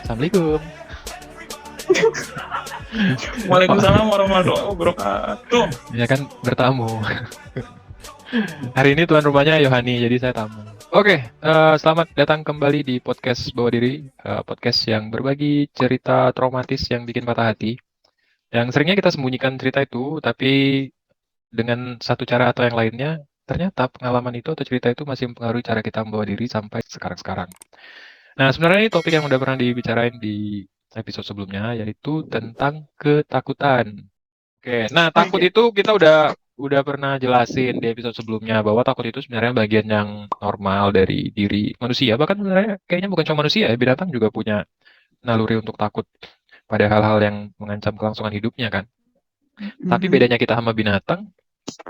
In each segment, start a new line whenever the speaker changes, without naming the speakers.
Assalamualaikum.
Waalaikumsalam warahmatullahi wabarakatuh.
Ya kan bertamu. Hari ini tuan rumahnya Yohani, jadi saya tamu. Oke, selamat datang kembali di podcast Bawa Diri, podcast yang berbagi cerita traumatis yang bikin patah hati. Yang seringnya kita sembunyikan cerita itu, tapi dengan satu cara atau yang lainnya, ternyata pengalaman itu atau cerita itu masih mempengaruhi cara kita membawa diri sampai sekarang-sekarang. Nah, sebenarnya ini topik yang udah pernah dibicarain di episode sebelumnya, yaitu tentang ketakutan. Oke, nah takut
Oke.
itu kita udah pernah jelasin di episode sebelumnya bahwa takut itu sebenarnya bagian yang normal dari diri manusia. Bahkan sebenarnya kayaknya bukan cuma manusia ya, binatang juga punya naluri untuk takut pada hal-hal yang mengancam kelangsungan hidupnya kan. Tapi bedanya kita sama binatang,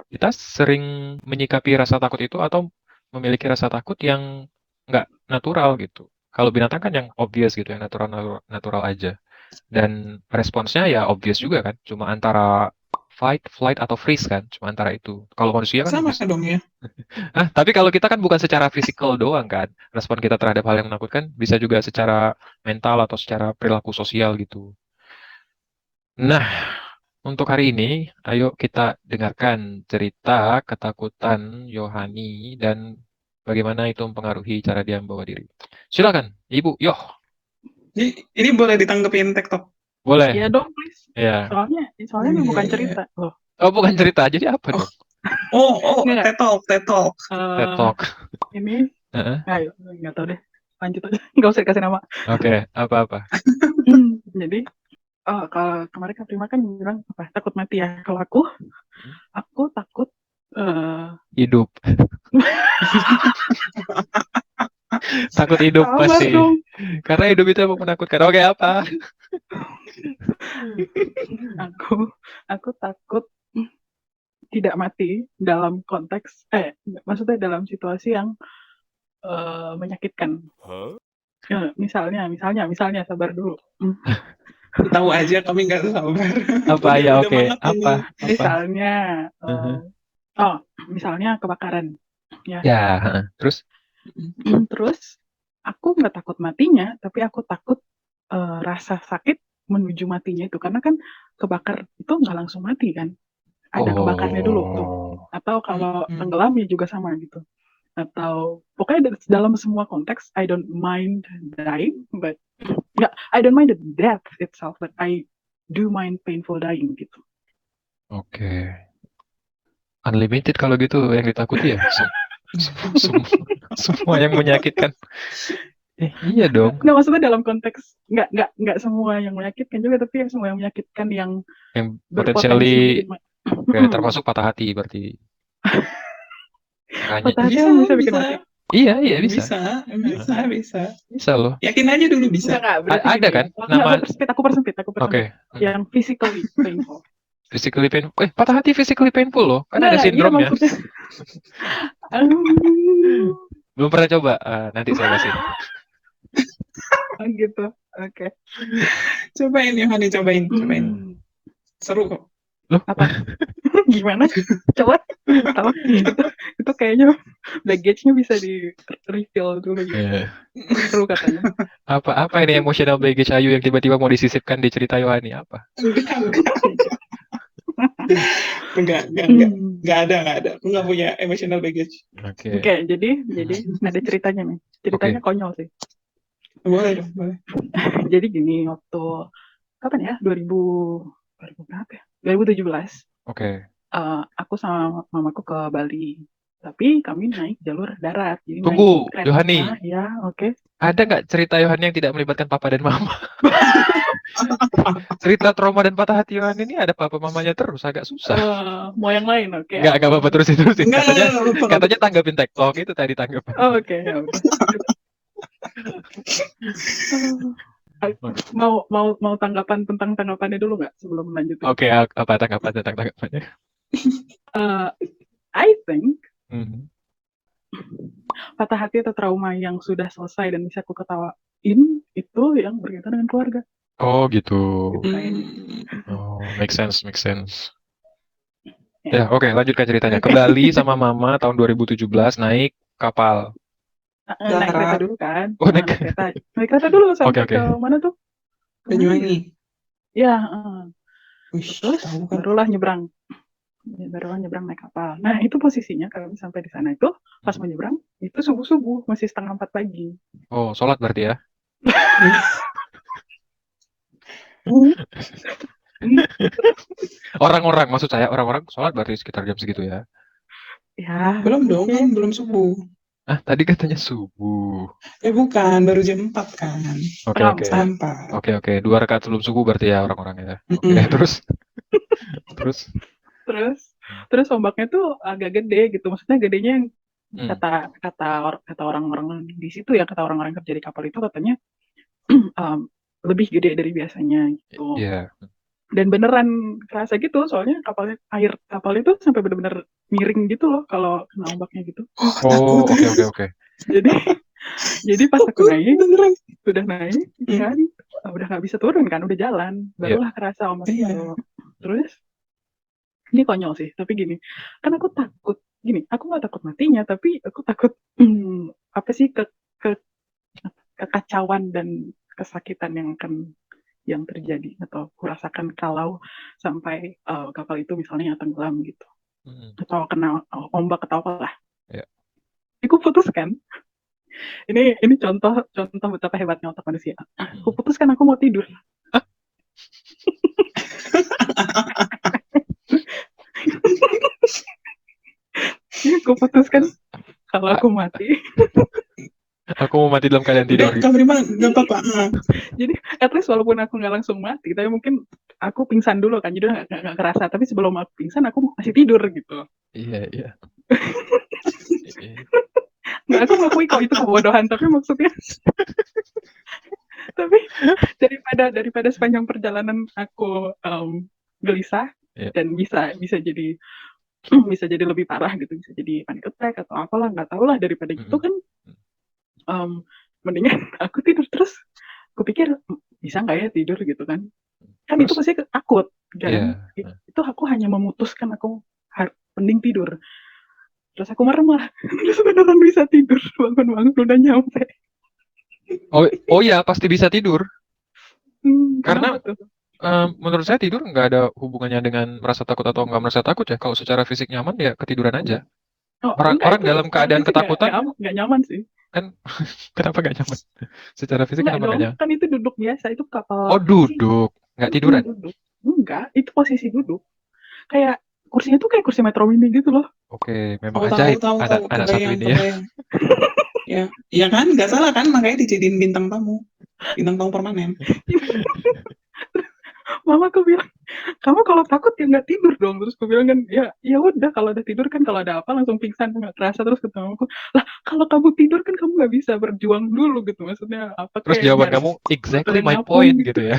kita sering menyikapi rasa takut itu atau memiliki rasa takut yang nggak natural gitu. Kalau binatang kan yang obvious gitu, yang natural aja. Dan responsnya ya obvious juga kan, cuma antara fight, flight, atau freeze kan, cuma antara itu. Kalau manusia kan
Sama
bisa.
dong ya.
Tapi kalau kita kan bukan secara fisikal doang kan, respon kita terhadap hal yang menakutkan bisa juga secara mental atau secara perilaku sosial gitu. Nah, untuk hari ini, ayo kita dengarkan cerita ketakutan Yohani dan bagaimana itu mempengaruhi cara dia membawa diri. Silakan, Ibu. Yoh,
Ini boleh ditanggepin TikTok.
boleh.
Iya dong, please.
Ya.
Soalnya ini bukan cerita loh.
Oh, bukan cerita. Jadi apa dong?
Nggak.
TED Talk.
TED Talk.
Ini,
Heeh.
ayo, nggak tahu deh. Lanjut aja, nggak usah dikasih nama.
Oke, apa-apa.
Jadi, kalau kemarin Kak Prima kan bilang apa? Takut mati ya. Kalau aku takut
Hidup. Takut hidup
sama
pasti.
dong.
Karena hidup itu emang menakutkan. Oke, apa?
Aku takut tidak mati dalam konteks, maksudnya dalam situasi yang menyakitkan. Ya, misalnya sabar dulu.
Tahu aja kami nggak sabar.
Apa ya? Oke, apa?
Misalnya, misalnya kebakaran. Ya.
Ya, terus?
Terus aku nggak takut matinya, tapi aku takut rasa sakit menuju matinya itu, karena kan kebakar itu nggak langsung mati kan, ada kebakarnya dulu tuh. Atau kalau tenggelam ya juga sama gitu. Atau pokoknya dalam semua konteks I don't mind dying, but I don't mind the death itself, but I do mind painful dying gitu.
Oke. Unlimited kalau gitu yang ditakuti ya. Semua yang menyakitkan. Iya dong.
Nggak, maksudnya dalam konteks nggak semua yang menyakitkan juga, tapi yang semua yang menyakitkan yang
potensially termasuk patah hati berarti.
Patah hati bisa bikin mati.
Iya bisa. Bisa loh.
Yakin aja dulu bisa.
Ada kan?
Nama aku persempit.
Oke.
Yang physically painful.
Physically painful. Patah hati physically painful loh. Kan ada sindromnya. Belum pernah coba. Nanti saya kasih.
Gitu. Oke.
Cobain Yohani, cobain. Seru kok.
Loh?
Apa? Gimana? Coba. Tahu itu kayaknya baggage-nya bisa di refill dulu gitu.
Yeah.
Seru katanya.
Apa ini emotional baggage Ayu yang tiba-tiba mau disisipkan di cerita Yohani? Apa?
Enggak ada. Aku nggak punya emotional baggage.
Oke,
jadi ada ceritanya nih. Ceritanya konyol sih.
Boleh.
Jadi gini, waktu kapan ya? 2017.
Oke.
Aku sama mamaku ke Bali. Tapi kami naik jalur darat. Jadi
Tunggu,
naik
Yohani.
Ya, oke.
Ada nggak cerita Yohani yang tidak melibatkan papa dan mama? Cerita trauma dan patah hati Yohani ini ada papa mamanya terus, agak susah.
Mau yang lain, oke.
Nggak apa-apa, terusin. Katanya tanggapin TikTok itu tadi tanggapin.
Oke. Mau tanggapan tentang tanggapannya dulu nggak sebelum lanjut?
Oke, apa tanggapan tentang tanggapannya?
I think patah hati atau trauma yang sudah selesai dan bisa aku ketawain itu yang berkaitan dengan keluarga.
Oh gitu. Make sense. Ya, oke, lanjutkan ceritanya. Ke Bali sama mama tahun 2017 naik kapal.
naik kereta
Darat.
dulu kan.
Oh, naik.
Naik kereta dulu
Oke,
sampai
oke.
ke mana tuh? Kemana ya?
Banyuwangi.
Ya,
Wih,
terus
tahu kan?
barulah nyebrang. Barulah nyebrang naik kapal. Nah, itu posisinya kami sampai di sana itu pas mau nyebrang itu subuh-subuh, masih 3:30 pagi.
Oh, sholat berarti ya? Orang-orang, maksud saya orang-orang sholat berarti sekitar jam segitu ya?
Ya,
Belum dong,
oke.
kan belum subuh.
Ah, tadi katanya subuh.
Bukan, baru jam 4 kan.
Oke, oke.
Setengah
Setengah 4.
Oke, oke. 2 rakaat sebelum subuh berarti ya orang-orang ya. Oke,
Mm-mm.
terus. Terus.
Terus ombaknya tuh agak gede gitu. Maksudnya gedenya yang
Hmm,
kata orang-orang di situ ya, kata orang-orang yang kerja di kapal itu katanya lebih gede dari biasanya gitu.
Iya.
Dan beneran kerasa gitu, soalnya air kapal itu sampai bener-bener miring gitu loh kalau kena ombaknya gitu.
Oh,
Takut.
oke.
Jadi jadi pas aku
Takut,
naik,
beneran.
udah naik kan, udah nggak bisa turun kan, udah jalan,
Iya.
barulah kerasa ombak
Iya.
itu. Terus ini konyol sih, tapi gini, kan aku takut, gini, aku nggak takut matinya, tapi aku takut apa sih kekacauan dan kesakitan yang terjadi atau kurasakan kalau sampai kapal itu misalnya tenggelam gitu
Hmm,
atau kena ombak atau apalah.
iya.
Aku putuskan, ini contoh betapa hebatnya otak manusia. Aku putuskan aku mau tidur. Aku putuskan kalau aku mati,
Aku mau mati dalam keadaan
Udah,
tidur.
Kak Prima, nggak apa-apa.
jadi at least walaupun aku nggak langsung mati, tapi mungkin aku pingsan dulu kan, jadi nggak kerasa. Tapi sebelum aku pingsan, aku masih tidur gitu.
Iya, iya. Iya.
Nggak, aku mengakui kok itu kebodohan, tapi maksudnya, tapi daripada sepanjang perjalanan aku gelisah
Iya.
dan bisa jadi bisa jadi lebih parah gitu, bisa jadi panic attack atau apalah, nggak tahu lah, daripada gitu kan mendingan aku tidur. Terus aku pikir bisa nggak ya tidur gitu kan itu
Terus?
pasti takut
Iya.
dan itu aku hanya memutuskan aku mending tidur. Terus aku merem lah, terus beneran bisa tidur, bangun udah nyampe.
Oh ya, pasti bisa tidur. Karena
Kenapa tuh?
menurut saya tidur nggak ada hubungannya dengan merasa takut atau nggak merasa takut ya. Kalau secara fisik nyaman ya ketiduran aja.
Oh enggak,
Orang
itu
dalam
secara
keadaan
fisik
ketakutan
nggak nyaman sih.
kan kenapa nggak nyaman? Secara fisik
Enggak
kenapa nggak
dong,
nyaman?
kan itu duduk biasa, itu kapal
Oh,
apa sih?
duduk, nggak tiduran.
Duduk. Enggak, itu posisi duduk. Kayak kursinya tuh kayak kursi Metro Mini gitu loh.
Oke, memang
Tahu,
ajaib
tahu.
anak satu ini ya.
Ya, iya kan, nggak salah kan, makanya dijadiin bintang tamu permanen.
Mama aku bilang, kamu kalau takut ya nggak tidur dong. Terus aku bilang kan, ya udah, kalau ada tidur kan, kalau ada apa langsung pingsan, nggak terasa. Terus ketemu aku, lah kalau kamu tidur kan kamu nggak bisa berjuang dulu gitu, maksudnya apa
Terus
kayak
jawaban
nyari
kamu exactly
betulin
my
apung
point
gitu.
gitu ya.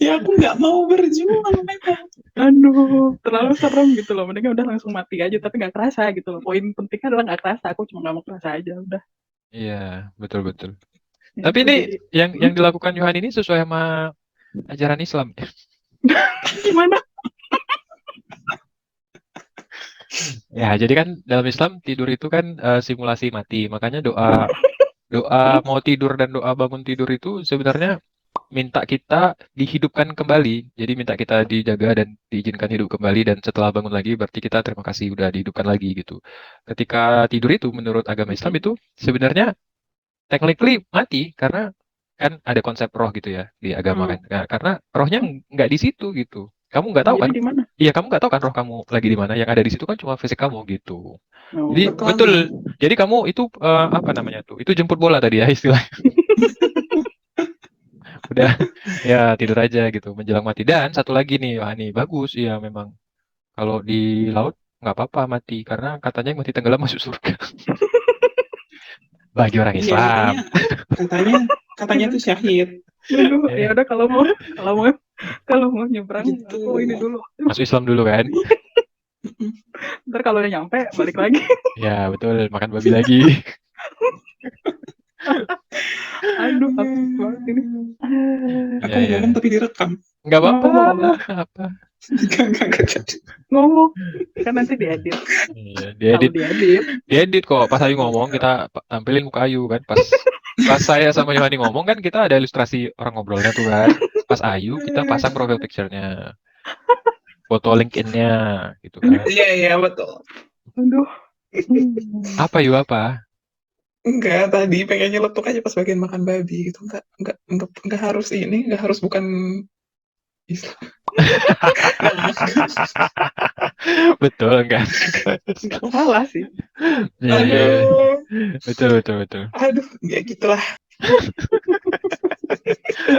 Ya aku nggak mau berjuang memang.
Aduh, terlalu serem gitu loh. Mendingan udah langsung mati aja, tapi nggak kerasa gitu loh. Poin pentingnya adalah nggak kerasa. Aku cuma nggak mau kerasa aja, udah.
Iya, betul.
Ya,
Tapi
itu
ini
jadi
yang dilakukan Yohan ini sesuai sama ajaran Islam.
gimana?
Ya, jadi kan dalam Islam tidur itu kan simulasi mati. Makanya doa mau tidur dan doa bangun tidur itu sebenarnya minta kita dihidupkan kembali. Jadi minta kita dijaga dan diizinkan hidup kembali dan setelah bangun lagi berarti kita terima kasih udah dihidupkan lagi gitu. Ketika tidur itu menurut agama Islam itu sebenarnya technically mati karena kan ada konsep roh gitu ya di agama kan. Nah, karena rohnya nggak di situ gitu. Kamu nggak tahu
Jadi
kan?
di mana?
Iya, kamu nggak tahu kan roh kamu lagi di mana. Yang ada di situ kan cuma fisik kamu gitu.
Oh.
Jadi betul.
Berkelana.
Jadi kamu itu apa namanya tuh? Itu jemput bola tadi ya istilahnya. Udah ya tidur aja gitu menjelang mati. Dan satu lagi nih, wah nih bagus. Iya memang kalau di laut nggak apa-apa mati karena katanya yang mati tenggelam masuk surga. Bagi orang
Iya,
Islam.
katanya tuh syahid.
Aduh,
Ya,
ya udah, kalau mau nyebrang
Gitu.
aku ini dulu.
masuk Islam dulu kan.
Ntar kalau udah nyampe balik lagi.
Ya betul makan babi lagi.
Aduh, apa banget ini.
Aku
Ya.
ngomong tapi direkam.
Nggak apa-apa.
Oh.
Apa?
Enggak jadi.
Ngomong. Kan nanti diedit.
Iya,
Kalau
diedit,
diedit.
diedit kok. Pas Ayu ngomong kita tampilin muka Ayu kan. Pas saya sama Yohani ngomong kan kita ada ilustrasi orang ngobrolnya tuh kan. Pas Ayu kita pasang profile picture-nya, foto LinkedIn-nya gitu kan.
Iya, iya, betul.
Aduh.
Apa Yu apa?
Enggak, tadi pengen nyeletuk aja pas bagian makan babi gitu. Enggak harus ini, enggak harus bukan Islam.
Betul kan?
Nggak salah sih.
Iya, iya, iya.
Aduh,
Betul, betul, betul.
aduh, ya gitulah.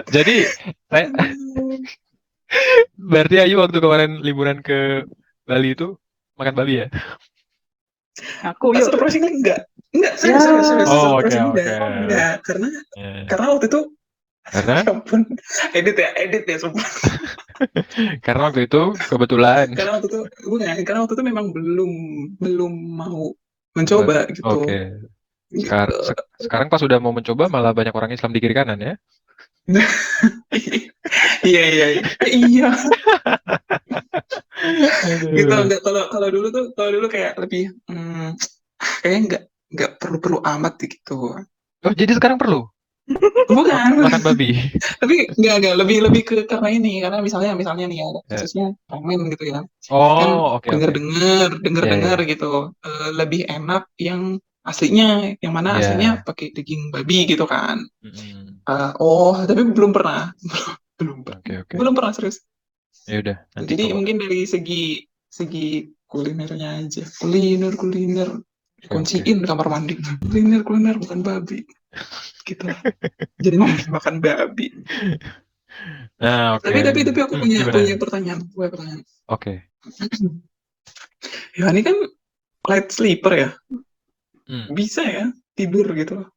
Jadi, saya, berarti Ayu waktu kemarin liburan ke Bali itu makan babi ya?
Aku yuk.
Surprisingly enggak. Enggak,
Ya.
serius.
Oh, oke,
Surprisingly
oke.
enggak.
Ya.
Karena waktu itu,
Karena,
ya ampun, edit ya, sumpah.
karena waktu itu kebetulan.
Karena waktu itu memang belum mau mencoba gitu.
Oke. Sekarang pas sudah mau mencoba malah banyak orang Islam di kiri kanan ya?
Iya. Iya. Gitu
Aduh.
enggak, kalau dulu kayak lebih kayaknya enggak perlu amat gitu.
Oh, jadi sekarang perlu
Bukan.
makan babi?
Tapi enggak lebih ke karena ini, karena misalnya nih ada
Ya.
kasusnya ramen gitu ya. Kan
Oh, oke, oke.
denger
Ya.
gitu. Lebih enak yang aslinya, yang mana
Ya.
aslinya pakai daging babi gitu kan.
Mm-mm.
Tapi belum pernah.
Oke.
Belum pernah serius.
Ya udah, nanti
Jadi
coba.
mungkin dari segi kulinernya aja. Kuliner.
Oke.
Kunciin kamar mandi. Kuliner bukan babi. Gitu lah. Jadi ngomongin makan babi.
Nah, oke.
Tapi aku punya
Gimana?
pertanyaan.
Oke.
Ya ini kan light sleeper ya.
Hmm.
Bisa ya tidur gitu loh.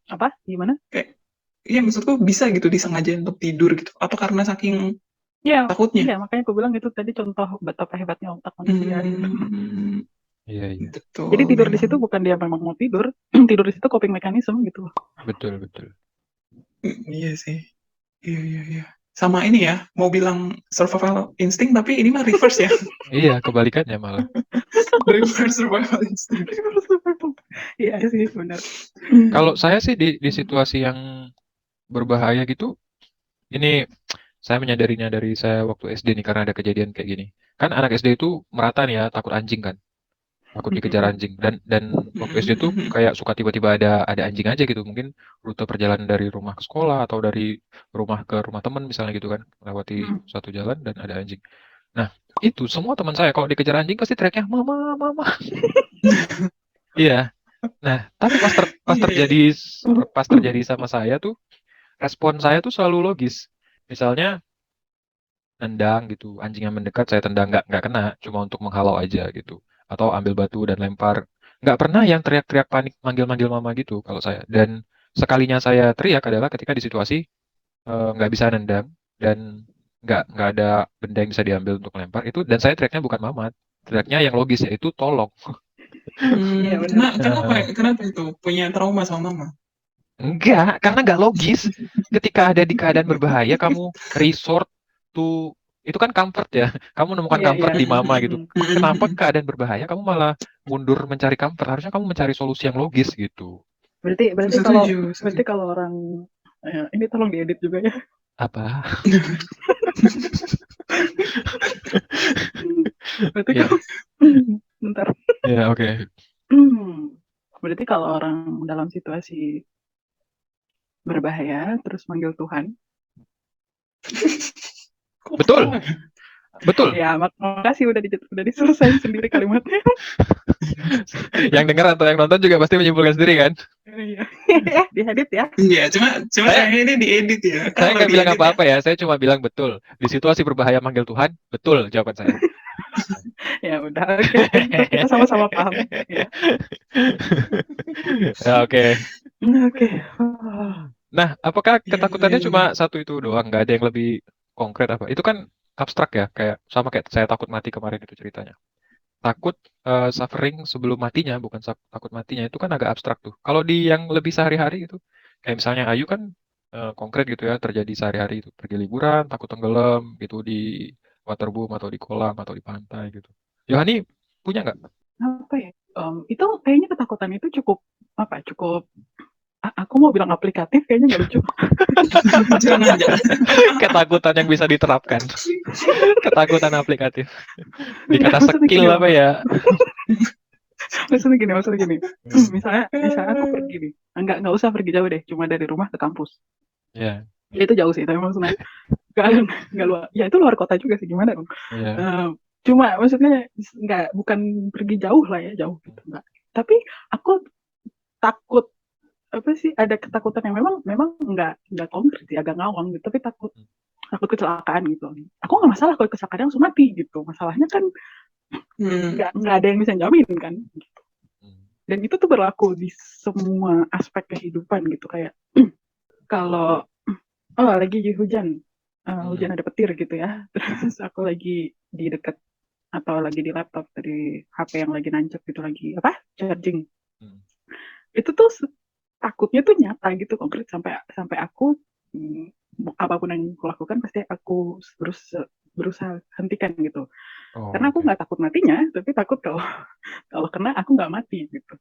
Apa? Gimana?
Kayak iya, maksudku bisa gitu disengaja untuk tidur gitu. Apa karena saking
Ya,
takutnya?
iya, makanya aku bilang itu tadi contoh betapa hebatnya otak manusia gitu.
Iya.
Betul.
Jadi tidur di
memang.
situ bukan dia memang mau tidur, tidur di situ coping mechanism gitu.
Betul.
Iya sih. Iya. Sama ini ya, mau bilang survival instinct tapi ini mah reverse ya.
Iya, kebalikannya malah.
Reverse survival instinct.
Iya sih, benar.
Kalau saya sih di situasi yang berbahaya gitu, ini saya menyadarinya dari saya waktu SD nih karena ada kejadian kayak gini. Kan anak SD itu merata nih ya, takut anjing kan. Takut dikejar anjing dan waktu SD tuh kayak suka tiba-tiba ada anjing aja gitu. Mungkin rute perjalanan dari rumah ke sekolah atau dari rumah ke rumah teman misalnya gitu kan, melewati suatu jalan dan ada anjing. Nah, itu semua teman saya kalau dikejar anjing pasti teriaknya mama. Iya. Nah, tapi pas terjadi sama saya tuh respon saya tuh selalu logis. Misalnya nendang gitu, anjing yang mendekat saya tendang nggak kena, cuma untuk menghalau aja gitu. Atau ambil batu dan lempar. Nggak pernah yang teriak-teriak panik manggil-manggil mama gitu kalau saya. Dan sekalinya saya teriak adalah ketika di situasi nggak bisa nendang dan nggak ada benda yang bisa diambil untuk melempar itu dan saya teriaknya bukan mama, teriaknya yang logis yaitu tolong.
Iya, benar.
Kenapa itu punya trauma sama mama?
Enggak, karena nggak logis. Ketika ada di keadaan berbahaya, kamu resort to itu kan comfort ya. Kamu menemukan
Iya,
comfort
iya.
di mama gitu. Kenapa keadaan berbahaya kamu malah mundur mencari comfort? Harusnya kamu mencari solusi yang logis gitu.
Berarti
Setuju.
kalau orang ini tolong diedit juga ya.
Apa?
Berarti
Ya,
kalau bentar.
ya oke.
Berarti kalau orang dalam situasi berbahaya terus manggil Tuhan.
Betul.
Ya, makasih udah diselesaikan sendiri kalimatnya.
Yang dengar atau yang nonton juga pasti menyimpulkan sendiri kan?
Iya. Diedit ya.
Iya, cuma sayangnya ini diedit ya.
Saya nggak bilang apa-apa ya, saya cuma bilang betul. Di situasi berbahaya manggil Tuhan, betul jawaban saya.
Ya udah, oke. Kita sama-sama paham. Ya.
Oke.
Oke.
Nah, apakah ketakutannya cuma satu itu doang? Nggak ada yang lebih konkret apa? Itu kan abstrak ya, kayak sama kayak saya takut mati kemarin itu ceritanya. Takut suffering sebelum matinya, bukan takut matinya itu kan agak abstrak tuh. Kalau di yang lebih sehari-hari itu, kayak misalnya Ayu kan konkret gitu ya, terjadi sehari-hari itu pergi liburan, takut tenggelam gitu di waterboom atau di kolam atau di pantai gitu. Yohani punya nggak?
Apa ya? Itu kayaknya ketakutan itu cukup aku mau bilang aplikatif kayaknya nggak lucu.
Jangan.
Ketakutan yang bisa diterapkan. Ketakutan aplikatif. Dikata
Maksudnya
skill
gini,
apa ya?
maksudnya gini. Misalnya aku pergi nih, nggak usah pergi jauh deh, cuma dari rumah ke kampus.
Ya,
Ya itu jauh sih, tapi maksudnya nggak luar. Ya itu luar kota juga sih, gimana dong?
ya.
Cuma maksudnya bukan pergi jauh lah ya, jauh gitu nggak. Tapi aku takut apa sih, ada ketakutan yang memang nggak konkret sih, agak ngawang gitu, tapi takut kecelakaan gitu. Aku nggak masalah kalau kecelakaan langsung mati gitu. Masalahnya kan nggak ada yang bisa jamin kan. Dan itu tuh berlaku di semua aspek kehidupan gitu, kayak kalau lagi hujan, hujan ada petir gitu ya, terus aku lagi di dekat atau lagi di laptop dari HP yang lagi nancep gitu, lagi charging, itu tuh takutnya tuh nyata gitu, konkret, sampai aku apapun yang aku lakukan pasti aku berusaha hentikan gitu, karena aku nggak takut matinya, tapi takut kalau kena aku nggak mati gitu.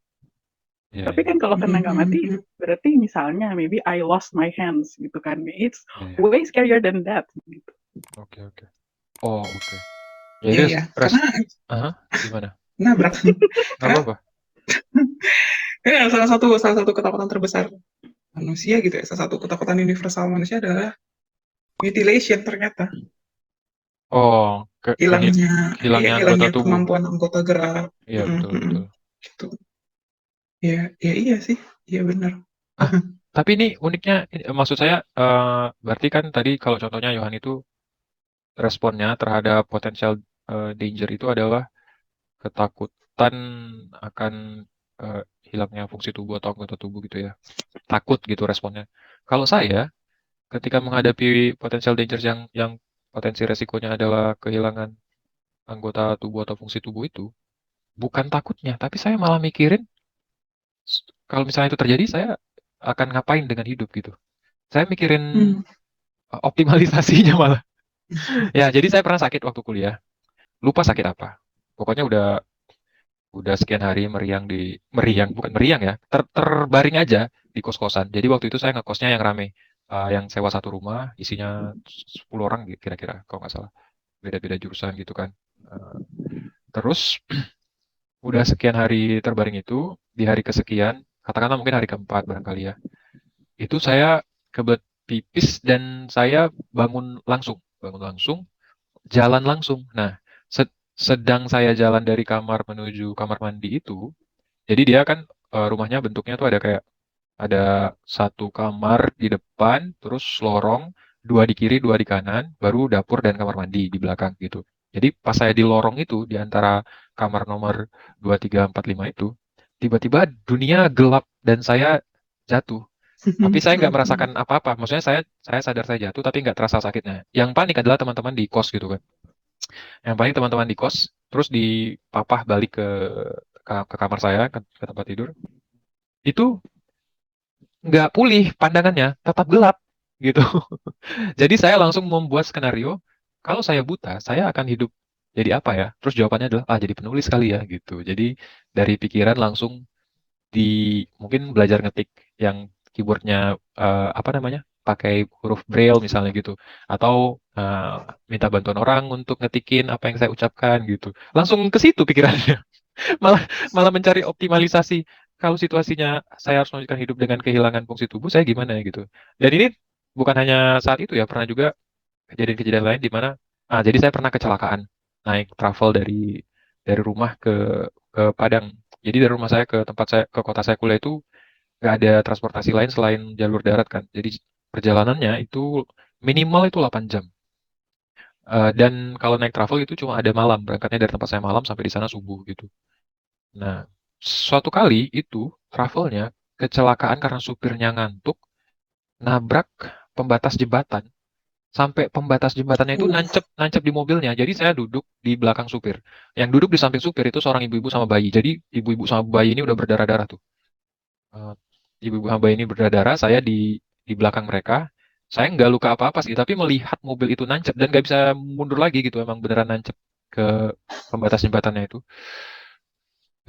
Tapi kan kalau kena nggak mati, berarti misalnya maybe I lost my hands gitu kan, it's way scarier than that gitu.
Oke. Oh, oke. Ya itu
Iya, karena
gimana?
nabrak.
Nggak apa-apa.
Salah satu ketakutan terbesar manusia gitu ya, salah satu ketakutan universal manusia adalah mutilation ternyata.
Oh, hilangnya anggota
Hilangnya
tubuh.
kemampuan anggota gerak.
Iya, betul.
Gitu. Ya iya sih, iya benar.
Tapi ini uniknya, maksud saya, berarti kan tadi kalau contohnya Yohan itu responnya terhadap potensial danger itu adalah ketakutan akan hilangnya fungsi tubuh atau anggota tubuh gitu ya. Takut gitu responnya. Kalau saya, ketika menghadapi potensial danger yang potensi resikonya adalah kehilangan anggota tubuh atau fungsi tubuh itu, bukan takutnya, tapi saya malah mikirin kalau misalnya itu terjadi, saya akan ngapain dengan hidup gitu. Saya mikirin optimalisasinya malah. Ya, jadi saya pernah sakit waktu kuliah. Lupa sakit apa. Pokoknya udah sekian hari bukan meriang ya, terbaring aja di kos-kosan. Jadi waktu itu saya ngekosnya yang rame, yang sewa satu rumah, isinya 10 orang kira-kira, kalau nggak salah. Beda-beda jurusan gitu kan. Terus udah sekian hari terbaring itu, di hari kesekian, katakanlah mungkin hari keempat barangkali ya, itu saya kebelet pipis dan saya bangun langsung, jalan langsung. Nah, sedang saya jalan dari kamar menuju kamar mandi itu, jadi dia kan rumahnya bentuknya tuh ada kayak ada satu kamar di depan, terus lorong, dua di kiri, dua di kanan, baru dapur dan kamar mandi di belakang gitu. Jadi pas saya di lorong itu, di antara kamar nomor 2, 3, 4, 5 itu, tiba-tiba dunia gelap dan saya jatuh. Tapi saya nggak merasakan apa-apa. Maksudnya saya sadar saya jatuh, tapi nggak terasa sakitnya. Yang panik adalah teman-teman di kos gitu kan. Yang paling teman-teman di kos, terus dipapah balik ke kamar saya, ke tempat tidur. Itu nggak pulih pandangannya, tetap gelap gitu. Jadi saya langsung membuat skenario, kalau saya buta, saya akan hidup jadi apa ya? Terus jawabannya adalah, jadi penulis kali ya gitu. Jadi dari pikiran langsung mungkin belajar ngetik yang keyboardnya apa namanya? Pakai huruf braille misalnya gitu, atau minta bantuan orang untuk ngetikin apa yang saya ucapkan gitu. Langsung ke situ pikirannya. malah malah mencari optimalisasi, kalau situasinya saya harus melanjutkan hidup dengan kehilangan fungsi tubuh, saya gimana ya gitu. Dan ini bukan hanya saat itu ya, pernah juga kejadian-kejadian lain di mana jadi saya pernah kecelakaan naik travel dari rumah ke Padang. Jadi dari rumah saya ke kota saya kuliah itu nggak ada transportasi lain selain jalur darat kan. Jadi perjalanannya itu minimal itu 8 jam. Dan kalau naik travel itu cuma ada malam, berangkatnya dari tempat saya malam sampai di sana subuh gitu. Nah, suatu kali itu travelnya kecelakaan karena supirnya ngantuk, nabrak pembatas jembatan. Sampai pembatas jembatannya itu nancep di mobilnya. Jadi saya duduk di belakang supir. Yang duduk di samping supir itu seorang ibu-ibu sama bayi. Jadi ibu-ibu sama bayi ini udah berdarah-darah tuh. Eh, Ibu-ibu sama bayi ini berdarah-darah, saya di belakang mereka. saya nggak luka apa-apa sih, tapi melihat mobil itu nancep dan nggak bisa mundur lagi gitu, emang beneran nancep ke pembatas jembatannya itu.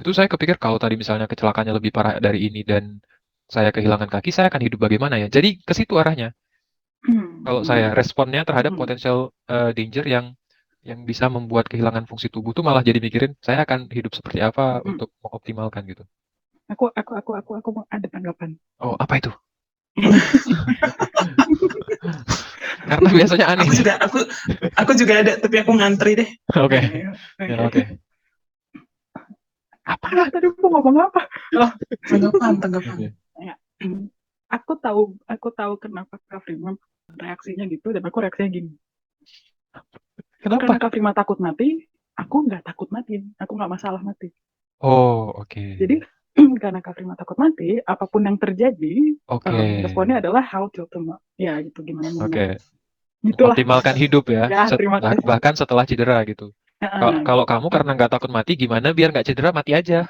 Itu saya kepikir kalau tadi misalnya kecelakaannya lebih parah dari ini dan saya kehilangan kaki, saya akan hidup bagaimana ya? Jadi ke situ arahnya. Kalau saya responnya terhadap potensial danger yang bisa membuat kehilangan fungsi tubuh tuh malah jadi mikirin saya akan hidup seperti apa untuk mengoptimalkan gitu.
Aku mau ada tanggapan.
Oh, apa itu? Karena biasanya aneh.
Aku juga ada, tapi aku ngantri deh.
Oke. Ya, oke.
Apa tadi aku ngomong apa?
Tanggapan.
Ya, aku tahu kenapa Kak Prima reaksinya gitu dan aku reaksinya gini.
Kenapa?
Karena Kak Prima takut mati, aku nggak takut mati, aku nggak masalah mati.
Oh, oke.
Jadi karena Kak Prima takut mati, apapun yang terjadi, responnya adalah how to ya gitu gimana.
Oke.
Gitulah.
Optimalkan hidup ya.
Terima kasih.
Bahkan setelah cedera gitu. Kalau kamu karena nggak takut mati, gimana biar nggak cedera mati aja?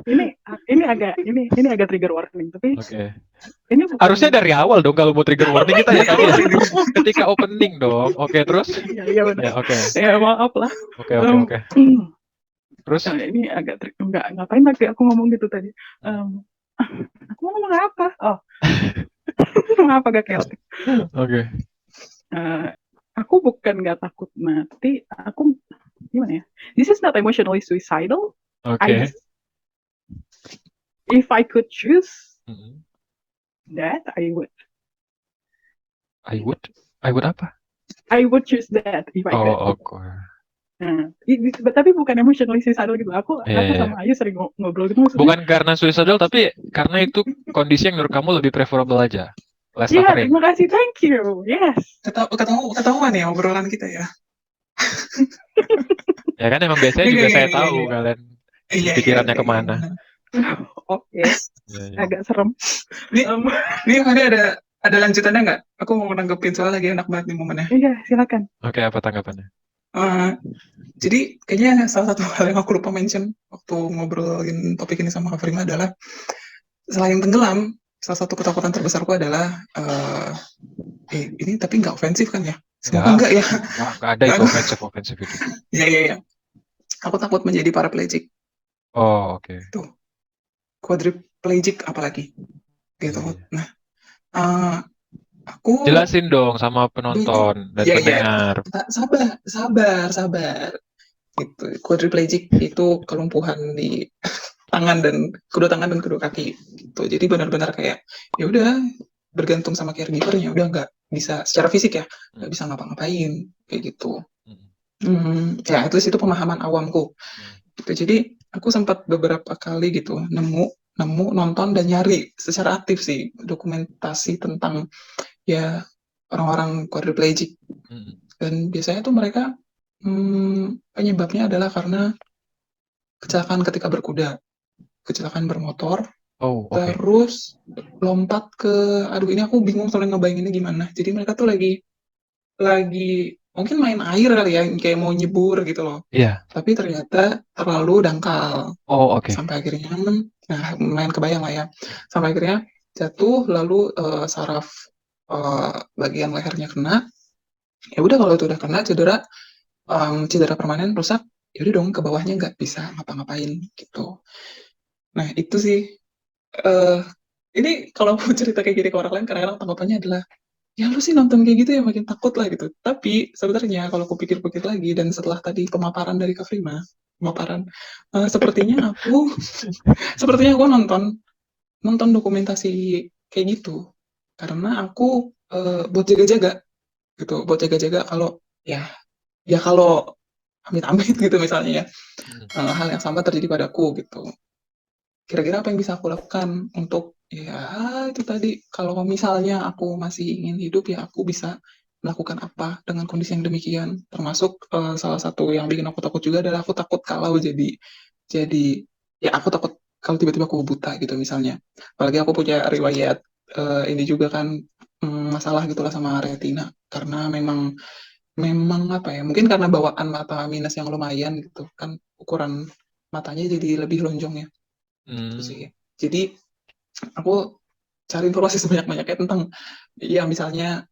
Ini agak trigger warning, tapi ini bukan,
harusnya dari awal dong kalau mau trigger warning kita ya tadi ya. Ketika opening dong. Oke, terus?
Iya benar.
Ya, oke.
Ya maaf lah.
Oke. Terus?
Ini agak ngapain lagi aku ngomong gitu tadi? Aku ngomong apa? Oh. Maaf agak chaotic.
Oke.
Aku bukan nggak takut mati, aku gimana ya? This is not emotionally suicidal.
Oke.
If I could choose that, I would.
I would apa?
I would choose that if I could.
Oh, oke.
Tapi bukan emotionally suicidal gitu. Aku sama Ayu sering ngobrol gitu.
Bukan karena suicidal, tapi karena itu kondisi yang menurut kamu lebih preferable aja.
Iya, terima kasih, thank you. Yes.
Ketahuan ya obrolan kita ya.
Ya kan emang biasanya juga saya tahu kalian pikirannya kemana.
Oke. Agak serem.
Ini ada lanjutannya nggak? Aku mau nanggepin soal lagi enak banget nih momennya.
Iya, silakan.
Oke, apa tanggapannya?
Jadi kayaknya salah satu hal yang aku lupa mention waktu ngobrolin topik ini sama Kak Prima adalah selain tenggelam, salah satu ketakutan terbesarku adalah ini tapi nggak ofensif kan ya? Semoga enggak ya.
Nggak ada itu ofensif itu.
Iya. Aku takut menjadi paraplegic.
Oh, oke.
Tuh. Quadriplegic apalagi. Gitu. Nah, aku
jelasin dong sama penonton dan pendengar.
Sabar. Gitu. Quadriplegic itu kelumpuhan di kedua tangan dan kedua kaki. Gitu. Jadi benar-benar kayak ya udah bergantung sama caregivernya, udah nggak bisa secara fisik ya, nggak bisa ngapa-ngapain kayak gitu. Ya itu pemahaman awamku. Gitu. Jadi aku sempat beberapa kali gitu nemu nonton dan nyari secara aktif sih dokumentasi tentang ya orang-orang quadriplegic. Dan biasanya tuh mereka penyebabnya adalah karena kecelakaan ketika berkuda, kecelakaan bermotor, terus lompat ke, aduh ini aku bingung soalnya ngebayanginnya gimana. Jadi mereka tuh lagi mungkin main air kali ya, kayak mau nyebur gitu loh.
Iya.
Tapi ternyata terlalu dangkal.
Oh, oke.
Sampai akhirnya, main kebayang lah ya. Sampai akhirnya jatuh, lalu saraf bagian lehernya kena. Ya udah kalau itu udah kena cedera permanen rusak, ya udah dong ke bawahnya nggak bisa ngapa-ngapain gitu. Nah itu sih. Ini kalau mau cerita kayak gini ke orang lain, kadang-kadang tanggapannya adalah ya lu sih nonton kayak gitu ya makin takut lah gitu. Tapi sebenarnya kalau aku pikir-pikir lagi dan setelah tadi pemaparan dari Kak Prima, sepertinya aku nonton dokumentasi kayak gitu karena aku buat jaga-jaga gitu, buat jaga-jaga kalau kalau amit-amit gitu misalnya ya, hal yang sama terjadi padaku gitu. Kira-kira apa yang bisa aku lakukan untuk ya itu tadi, kalau misalnya aku masih ingin hidup ya aku bisa melakukan apa dengan kondisi yang demikian. Termasuk salah satu yang bikin aku takut juga adalah aku takut kalau jadi ya aku takut kalau tiba-tiba aku buta gitu misalnya. Apalagi aku punya riwayat ini juga kan masalah gitulah sama retina, karena memang apa ya, mungkin karena bawaan mata minus yang lumayan gitu kan, ukuran matanya jadi lebih lonjong ya. Gitu sih. Jadi aku cari informasi sebanyak-banyaknya tentang, ya misalnya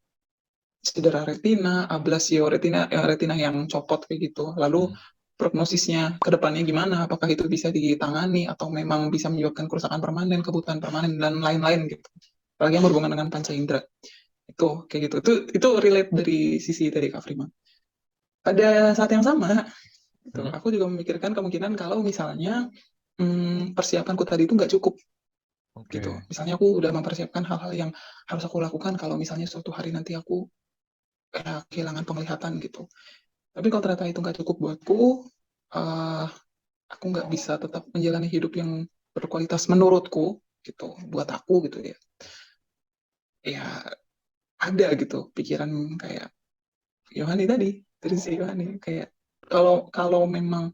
cedera retina, ablasio retina, retina yang copot kayak gitu. Lalu prognosisnya ke depannya gimana? Apakah itu bisa ditangani atau memang bisa menyebabkan kerusakan permanen, kebutuhan permanen dan lain-lain gitu. Apalagi yang berhubungan dengan panca indera. Itu kayak gitu. Itu relate dari sisi tadi Kak Frima. Pada saat yang sama, gitu, aku juga memikirkan kemungkinan kalau misalnya persiapanku tadi itu nggak cukup gitu.
Oke.
Misalnya aku udah mempersiapkan hal-hal yang harus aku lakukan kalau misalnya suatu hari nanti aku kehilangan penglihatan gitu. Tapi kalau ternyata itu nggak cukup buatku, aku nggak bisa tetap menjalani hidup yang berkualitas menurutku gitu, buat aku gitu ya. Ya ada gitu pikiran kayak Yohani tadi, dari si Yohani kayak kalau memang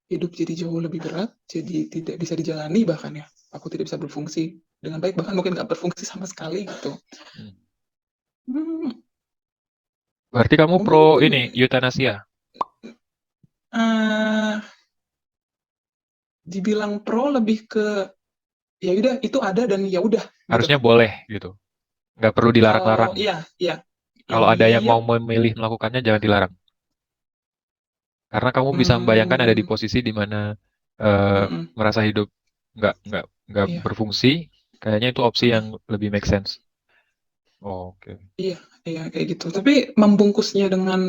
hidup jadi jauh lebih berat, jadi tidak bisa dijalani bahkan ya, aku tidak bisa berfungsi dengan baik, bahkan mungkin nggak berfungsi sama sekali gitu.
Berarti kamu
Mungkin
pro ini eutanasia?
Dibilang pro lebih ke ya udah itu ada dan ya udah gitu.
Harusnya boleh gitu. Nggak perlu dilarang-larang.
Iya.
Kalau ada yang mau memilih melakukannya, jangan dilarang. Karena kamu bisa membayangkan ada di posisi di mana merasa hidup nggak
Iya.
berfungsi, kayaknya itu opsi yang lebih make sense. Oh, oke.
Iya kayak gitu. Tapi membungkusnya dengan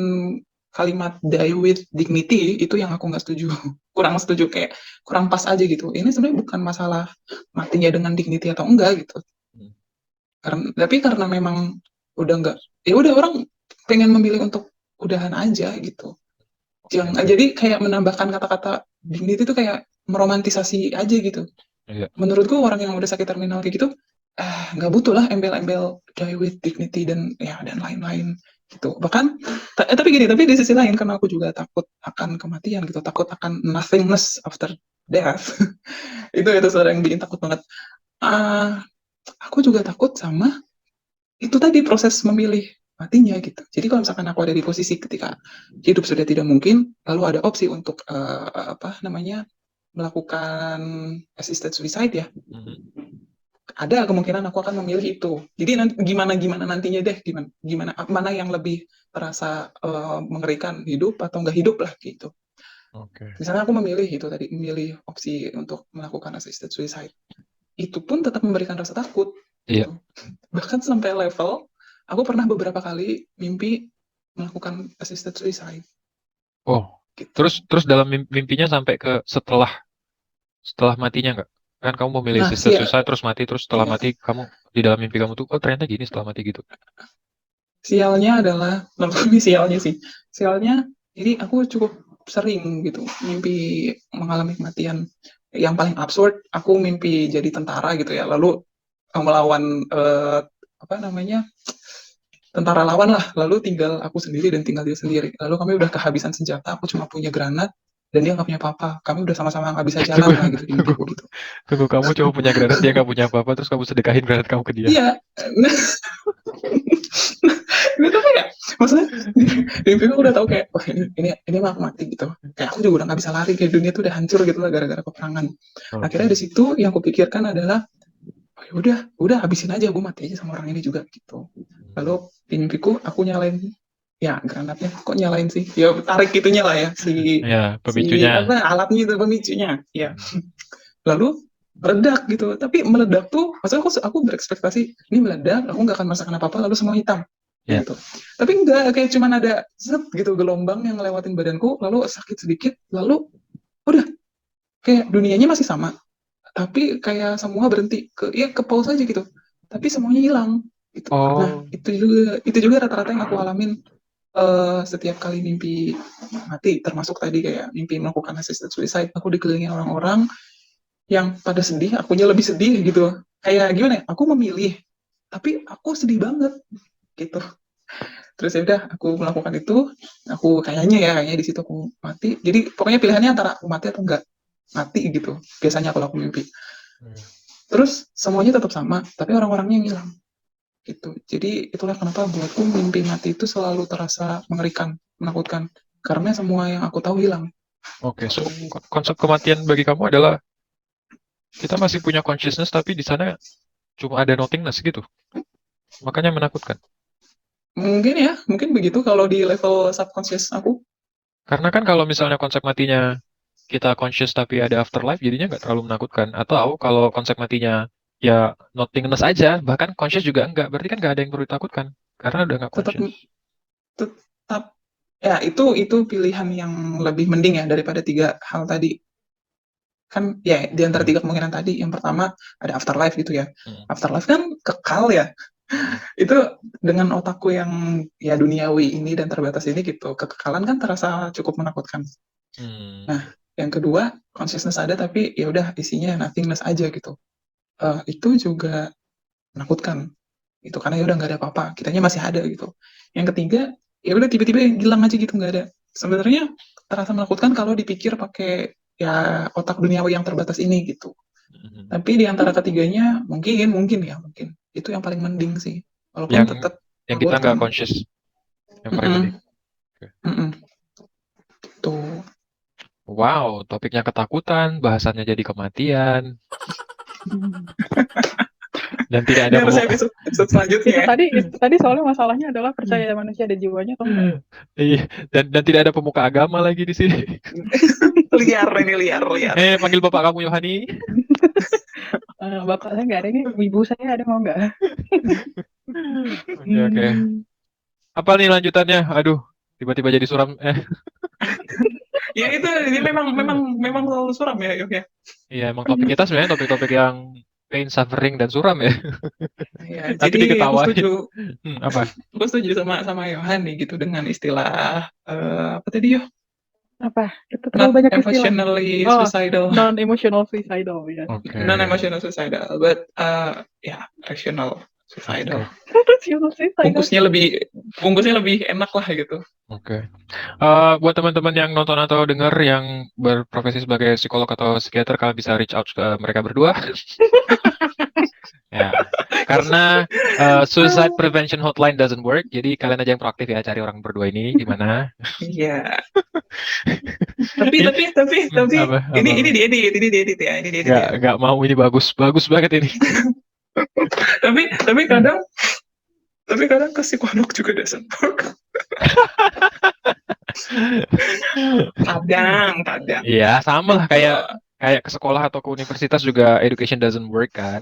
kalimat die with dignity itu yang aku nggak setuju. Kurang setuju, kayak kurang pas aja gitu. Ini sebenarnya bukan masalah matinya dengan dignity atau enggak gitu. Tapi karena memang udah enggak, ya udah orang pengen memilih untuk udahan aja gitu. Jadi kayak menambahkan kata-kata dignity itu kayak meromantisasi aja gitu.
Iya.
Menurutku orang yang udah sakit terminal kayak gitu, nggak butuh lah embel-embel die with dignity dan lain-lain gitu. Bahkan tapi di sisi lain karena aku juga takut akan kematian gitu, takut akan nothingness after death. itu sesuatu yang bikin takut banget. Aku juga takut sama itu tadi proses memilih matinya gitu. Jadi kalau misalkan aku ada di posisi ketika hidup sudah tidak mungkin, lalu ada opsi untuk melakukan assisted suicide ya. Ada kemungkinan aku akan memilih itu. Jadi gimana nantinya deh, gimana mana yang lebih terasa mengerikan, hidup atau enggak hidup lah gitu. Misalnya aku memilih opsi untuk melakukan assisted suicide. Itu pun tetap memberikan rasa takut.
Iya.
Gitu. Bahkan sampai level aku pernah beberapa kali mimpi melakukan assisted suicide.
Oh, gitu. Terus dalam mimpinya sampai ke setelah matinya nggak? Kan kamu memilih assisted suicide terus mati, terus setelah mati kamu di dalam mimpi kamu tuh, oh ternyata gini setelah mati gitu.
Sialnya adalah, lebih sialnya sih. Sialnya, jadi aku cukup sering gitu mimpi mengalami kematian. Yang paling absurd, aku mimpi jadi tentara gitu ya, lalu melawan tentara lawan lah, lalu tinggal aku sendiri dan tinggal dia sendiri. Lalu kami udah kehabisan senjata, aku cuma punya granat, dan dia nggak punya apa-apa. Kami udah sama-sama nggak bisa jalan lah gitu di mimpiku gitu.
Tunggu, kamu cuma punya granat, dia nggak punya apa-apa, terus kamu sedekahin granat kamu ke dia.
Iya. Itu kayak, maksudnya di mimpi aku udah tahu kayak, wah ini mah aku mati gitu. Kayak aku juga udah nggak bisa lari, kayak dunia tuh udah hancur gitu lah gara-gara peperangan. Akhirnya di situ yang aku pikirkan adalah, oh, udah habisin aja, gue mati aja sama orang ini juga gitu. Lalu di mimpiku aku nyalain ya granatnya, kok nyalain sih, ya tarik gitunya lah ya
pemicunya.
Alatnya itu pemicunya ya. Lalu meledak gitu, tapi meledak tuh maksudnya aku berekspektasi ini meledak, aku nggak akan merasakan apa-apa, lalu semua hitam gitu. Tapi enggak, kayak cuman ada set gitu gelombang yang ngelewatin badanku, lalu sakit sedikit, lalu udah kayak dunianya masih sama, tapi kayak semua berhenti ke pause aja gitu, tapi semuanya hilang gitu. Nah itu juga rata-rata yang aku alamin setiap kali mimpi mati, termasuk tadi kayak mimpi melakukan assisted suicide. Aku dikelilingi orang-orang yang pada sedih, akunya lebih sedih gitu. Kayak gimana ya, aku memilih, tapi aku sedih banget gitu. Terus ya udah aku melakukan itu, aku kayaknya di situ aku mati. Jadi pokoknya pilihannya antara aku mati atau enggak mati gitu. Biasanya kalau aku mimpi. Terus semuanya tetap sama, tapi orang-orangnya yang hilang. Gitu. Jadi itulah kenapa buatku mimpi mati itu selalu terasa mengerikan, menakutkan, karena semua yang aku tahu hilang.
Oke, so konsep kematian bagi kamu adalah kita masih punya consciousness, tapi di sana cuma ada nothingness gitu. Makanya menakutkan.
Mungkin begitu kalau di level subconscious aku.
Karena kan kalau misalnya konsep matinya kita conscious tapi ada afterlife, jadinya nggak terlalu menakutkan. Atau kalau konsep matinya ya nothingness aja, bahkan conscious juga enggak, berarti kan nggak ada yang perlu ditakutkan. Karena udah nggak
Tetap
conscious.
tetap ya itu pilihan yang lebih mending ya daripada tiga hal tadi. Kan ya di antara tiga kemungkinan tadi, yang pertama ada afterlife gitu ya.
Hmm.
Afterlife kan kekal ya. Itu dengan otakku yang ya duniawi ini dan terbatas ini gitu, kekekalan kan terasa cukup menakutkan.
Hmm.
Nah, yang kedua, consciousness ada tapi ya udah isinya nothingness aja gitu. Itu juga menakutkan. Itu karena ya udah nggak ada apa-apa, kitanya masih ada gitu. Yang ketiga, ya udah tiba-tiba hilang aja gitu, nggak ada. Sebenarnya terasa menakutkan kalau dipikir pakai ya otak duniawi yang terbatas ini gitu.
Hmm.
Tapi di antara ketiganya mungkin itu yang paling mending sih. Walaupun
Yang
tetap
yang kita nggak
menakutkan.
conscious, yang paling
Mm-mm,
penting. Oke.
mm-mm. Tuh.
Wow, topiknya ketakutan, bahasannya jadi kematian, dan tidak
Ini
ada
harusnya episode selanjutnya
Itu
ya.
tadi soalnya masalahnya adalah percaya manusia ada jiwanya atau enggak.
Iya, dan tidak ada pemuka agama lagi di sini.
Liar.
Panggil bapak kamu Yohani.
Bapak saya nggak ada ini, ibu saya ada mau nggak?
Oke. Apa nih lanjutannya? Aduh, tiba-tiba jadi suram.
Ya itu ini memang selalu suram ya, Yuk ya.
Iya, emang topik kita sebenarnya topik-topik yang pain, suffering, dan suram ya.
Ya,
Tapi
jadi aku
diketawain.
setuju.
Apa?
Aku setuju sama Yohani gitu dengan istilah apa tadi yo?
Apa? Itu terlalu
Not
banyak istilah.
emotionally
Oh,
suicidal,
non-emotional suicidal ya.
Oke.
non-emotional suicidal, but ya rational suicidal.
Emotional suicidal.
Bungkusnya lebih enak lah gitu.
Oke. Buat teman-teman yang nonton atau dengar yang berprofesi sebagai psikolog atau psikiater, kalian bisa reach out ke mereka berdua. Ya, karena suicide prevention hotline doesn't work, jadi kalian aja yang proaktif ya cari orang berdua ini gimana.
Iya. Tapi
Apa,
ini
apa.
diedit ya.
Nggak mau, ini bagus banget ini.
Tapi kadang ke psikolog juga doesn't work. Kadang.
Iya, sama lah kayak ke sekolah atau ke universitas juga education doesn't work kan.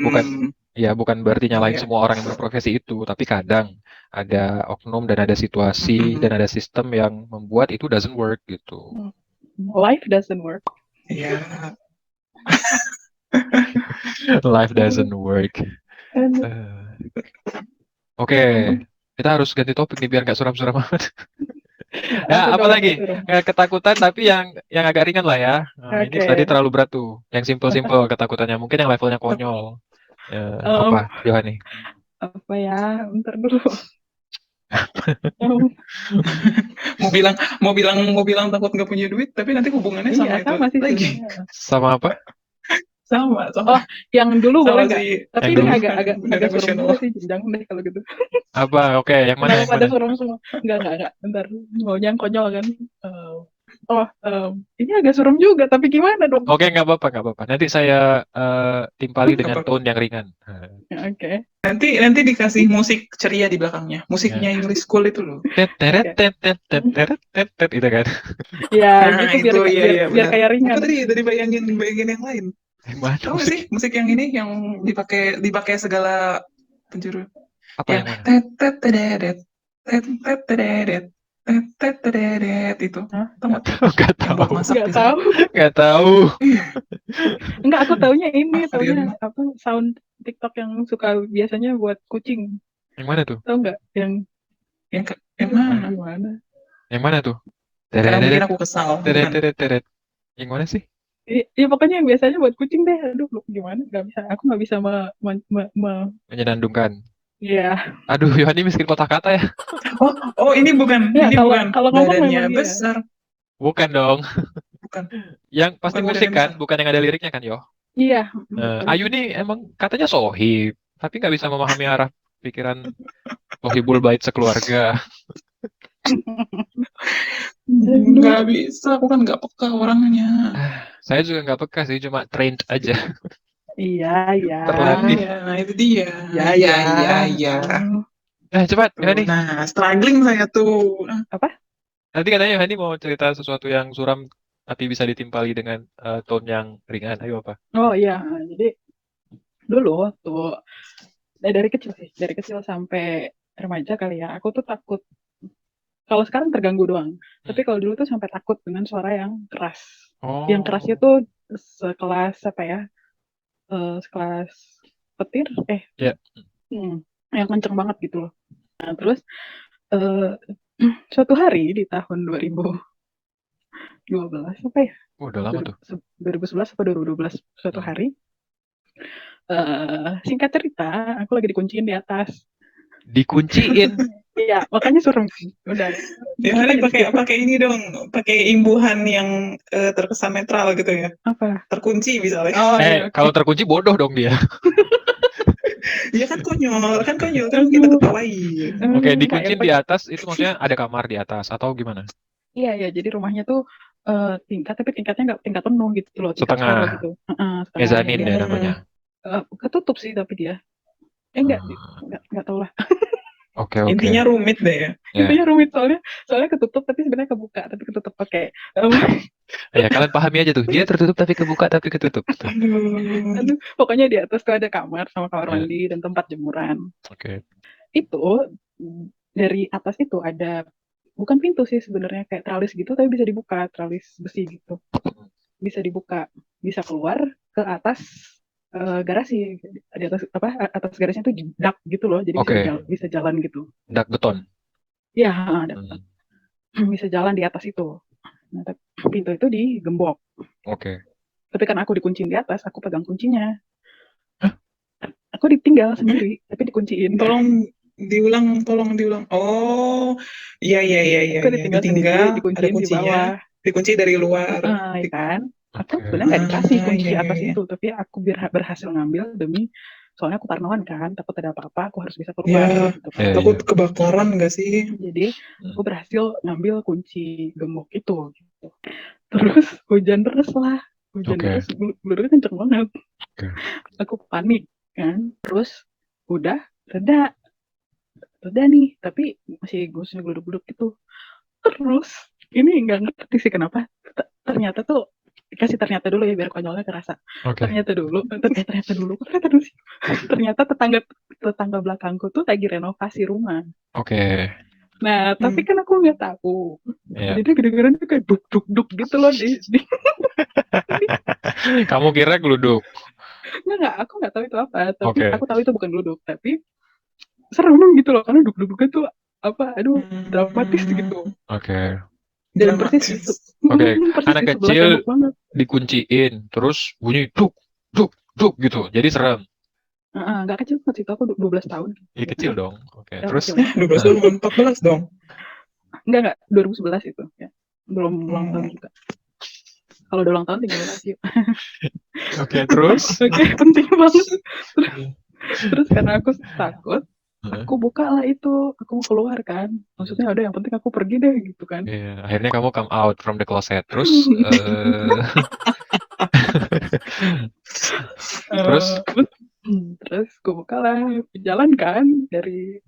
Bukan bukan berarti nyalain
Iya.
semua orang yang berprofesi itu, tapi kadang ada oknum dan ada situasi dan ada sistem yang membuat itu doesn't work gitu.
Life doesn't work.
Iya.
Life doesn't work. Oke, kita harus ganti topik nih biar nggak suram-suram amat. Ya, apa lagi? Ketakutan tapi yang agak ringan lah ya. Nah, ini tadi terlalu berat tuh. Yang simple-simple ketakutannya. Mungkin yang levelnya konyol. Apa, Yohani?
Apa ya? Bentar dulu.
mau bilang takut nggak punya duit, tapi nanti hubungannya sama itu
masih
lagi.
Sama apa?
Sama.
Oh, yang dulu boleh nggak? Tapi ini agak suram juga sih, jangan deh kalau gitu.
Apa? Oke, yang mana?
Kenapa pada suram semua? Enggak. Bentar, maunya yang konyol kan. Ini agak suram juga, tapi gimana dong?
Oke, nggak apa-apa. Nanti saya timpali dengan tone yang ringan.
Oke.
Nanti dikasih musik ceria di belakangnya. Musiknya English School itu loh.
Teret, itu kan.
Ya, gitu biar kayak ringan.
Aku tadi bayangin yang lain. Tahu nggak sih musik yang ini yang dipakai segala penjuru?
Apa yang mana?
Itu.
Nggak tahu.
Enggak,
aku taunya apa sound TikTok yang suka biasanya buat kucing.
Yang mana tuh?
Tahu nggak? Yang
mana?
Yang mana tuh?
Karena mungkin aku kesal.
Teret. Yang mana sih?
Ya pokoknya yang biasanya buat kucing deh. Aduh, gimana? Aku nggak bisa
menyenandungkan.
Iya.
Aduh, Yohani miskin kata-kata ya.
Oh, ini bukan.
Ya,
ini bukan.
Kalau ngomong
badannya
memang
besar.
Bukan dong.
Bukan.
Yang pasti musik kan, bukan yang ada liriknya kan, Yo?
Iya.
Ayu nih emang katanya sohib, tapi nggak bisa memahami arah pikiran sohibul bait sekeluarga.
Nggak bisa, aku kan nggak peka orangnya.
Saya juga nggak peka sih, cuma trained aja.
Iya, iya.
Terlatih.
Iya, nah itu dia.
Iya,
Iya,
iya.
iya.
Cepat,
Tuh,
Hani.
nah, struggling saya tuh.
Apa?
Nanti katanya Hani mau cerita sesuatu yang suram tapi bisa ditimpali dengan tone yang ringan. Ayo apa?
Oh iya, jadi dulu waktu dari kecil sampai remaja kali ya, aku tuh takut. Kalau sekarang terganggu doang, tapi
Hmm.
kalau dulu tuh sampai takut dengan suara yang keras. Yang kerasnya
Oh,
tuh sekelas apa ya? Sekelas petir,
ya.
yang kenceng banget gitu loh. Nah, terus eh, suatu hari di tahun 2012 apa ya?
Udah lama tuh.
2011 atau 2012 suatu
Hmm.
hari, singkat cerita, aku lagi dikunciin di atas.
Dikunciin.
Iya, makanya serem. Udah,
Ya,
kita
Hani
di skip.
pakai ini dong, pakai imbuhan yang terkesan netral gitu ya.
Apa?
Terkunci misalnya.
Oh iya, oke.
Kalau terkunci bodoh dong dia.
Dia kan konyol kan kita
Aduh,
ketawain.
Oke,
enggak yang
dikunciin di atas itu maksudnya ada kamar di atas atau gimana?
iya ya. Jadi rumahnya tuh tingkat, tapi tingkatnya nggak tingkat penuh gitu loh, tingkat setara
Setengah.
gitu. Setengah.
Mezanin
Jadi
deh namanya.
ketutup sih tapi dia. Enggak,
Hmm.
enggak tahu lah.
Oke, oke.
Intinya rumit deh ya.
Ya.
Intinya rumit soalnya ketutup tapi sebenarnya kebuka, tapi ketutup pakai
Ya, kalian pahami aja tuh. Dia tertutup tapi kebuka tapi ketutup. Tuh.
Aduh.
aduh, pokoknya di atas tuh ada kamar sama kamar
Ya,
mandi dan tempat jemuran.
oke.
Itu dari atas itu ada, bukan pintu sih sebenarnya, kayak tralis gitu tapi bisa dibuka, tralis besi gitu. Bisa dibuka, bisa keluar ke atas garasi. Di atas apa, atas garasinya tuh dak gitu loh, jadi
Oke,
bisa jalan gitu.
dak beton.
Ya, ada
Hmm.
bisa jalan di atas itu. Nah, pintu itu digembok.
Oke.
Tapi kan aku dikunciin di atas, aku pegang kuncinya. Aku ditinggal sendiri, tapi dikunciin.
Tolong diulang. Oh, iya iya iya iya
Aku
iya.
ditinggal sendiri,
Ditinggal, ada
dikunciin di
kuncinya,
bawah.
dikunci dari luar.
Ya kan? Aku
Oke.
sebenarnya nggak dikasih
Iya
kunci
iya
atas
iya.
itu, tapi aku berhasil ngambil demi, soalnya aku parnoan kan, takut ada apa-apa, aku harus bisa keluar
Ya,
gitu
Ya,
kan.
takut
ya.
kebakaran nggak sih?
Jadi
Hmm.
aku berhasil ngambil kunci gembok itu. Gitu. Terus hujan deras lah, hujan
Oke.
deras, gelurnya kenceng banget.
Oke.
Aku panik kan. Terus udah reda, reda nih, tapi masih gosnya geluduk-geluduk gitu. Terus ini nggak ngerti sih kenapa. Ternyata tuh dikasih ternyata dulu ya biar konyolnya kerasa.
Oke.
Ternyata dulu sih. Ternyata tetangga tetangga belakangku tuh lagi renovasi rumah.
Oke.
Nah, tapi kan aku nggak tahu.
Ya.
Jadi kedengeran tuh kayak duk duk duk gitu loh di
Kamu kira geluduk.
nggak, aku nggak tahu itu apa. Tapi
Oke.
aku tahu itu bukan geluduk. Tapi serem gitu loh karena duk duk duk tuh apa? Aduh, dramatis gitu.
Oke.
Dan persis di
Dramatis.
Oke.
persis di
Anak
sebelah
kecil
tembok banget.
dikunciin, terus bunyi duk, duk, duk gitu. Jadi serem.
Nggak kecil banget sih, aku 12 tahun.
Iya kecil dong. Oke.
Ya,
Terus,
kecil.
12 dong, 14 dong.
Enggak, 2011 itu. Ya. Belum ulang tahun
Hmm.
juga. Kalau udah ulang tahun tinggal lagi.
oke, terus.
Oke, penting banget. Terus karena aku takut,
Heeh.
aku buka lah itu. Aku mau keluar kan. Maksudnya ada yang penting aku pergi deh gitu kan.
Iya, akhirnya kamu come out from the closet. Terus, terus,
Terus gue buka lah, jalan kan dari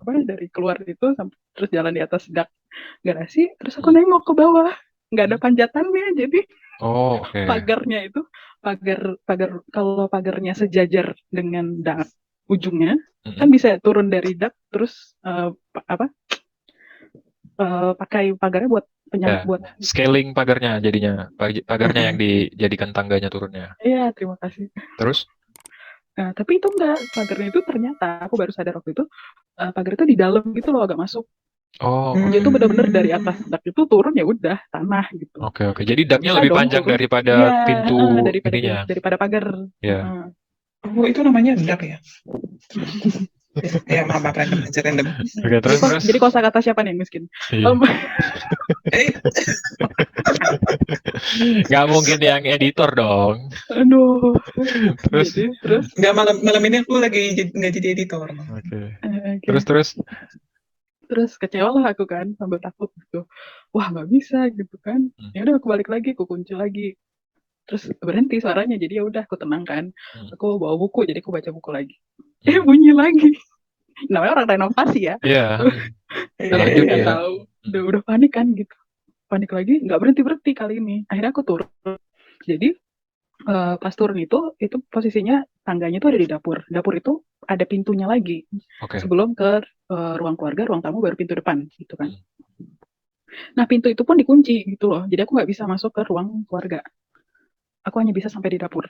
keluar itu sampai terus jalan di atas dak garasi, terus aku nengok ke bawah, nggak ada panjatannya, jadi
oh, oke.
pagarnya itu pagar kalau pagarnya sejajar dengan dak ujungnya kan bisa turun dari dak terus pakai pagarnya buat
Ya,
buat
scaling pagarnya jadinya, pagarnya yang dijadikan tangganya turunnya.
iya, terima kasih.
Terus,
Nah, tapi itu enggak, pagarnya itu ternyata aku baru sadar waktu itu, pagar itu di dalam gitu loh, agak masuk.
oh,
Dia
oke.
tuh benar-benar dari atas dak itu turun ya udah tanah gitu.
Oke, oke. Jadi daknya
Bisa
lebih
dong
panjang
turun.
daripada
Iya,
pintu ininya.
daripada pagar.
Ya.
Oh, itu namanya dak ya? Ya, maaf, random aja, random.
Oke, terus.
Jadi kosakata siapa nih yang miskin?
Iya.
Eh,
Nggak mungkin yang editor dong.
Aduh.
Terus,
Jadi terus
nggak, malam ini aku lagi nggak jadi editor.
oke.
oke. Terus kecewa lah aku kan, sambil takut gitu. Wah, nggak bisa gitu kan. Ya udah aku balik lagi, aku kunci lagi. Terus berhenti suaranya, jadi ya udah aku tenang kan.
Hmm.
Aku bawa buku, jadi aku baca buku lagi.
Hmm.
Bunyi lagi. Namanya orang renovasi ya.
Iya.
Iya,
Lanjut
Nggak
ya.
tahu. Udah panik kan gitu. Panik lagi, nggak berhenti kali ini. Akhirnya aku turun. Jadi pas turun itu posisinya tangganya itu ada di dapur. Dapur itu ada pintunya lagi.
Oke.
Sebelum ke ruang keluarga, ruang tamu baru pintu depan gitu kan. Nah pintu itu pun dikunci gitu loh. Jadi aku nggak bisa masuk ke ruang keluarga. Aku hanya bisa sampai di dapur.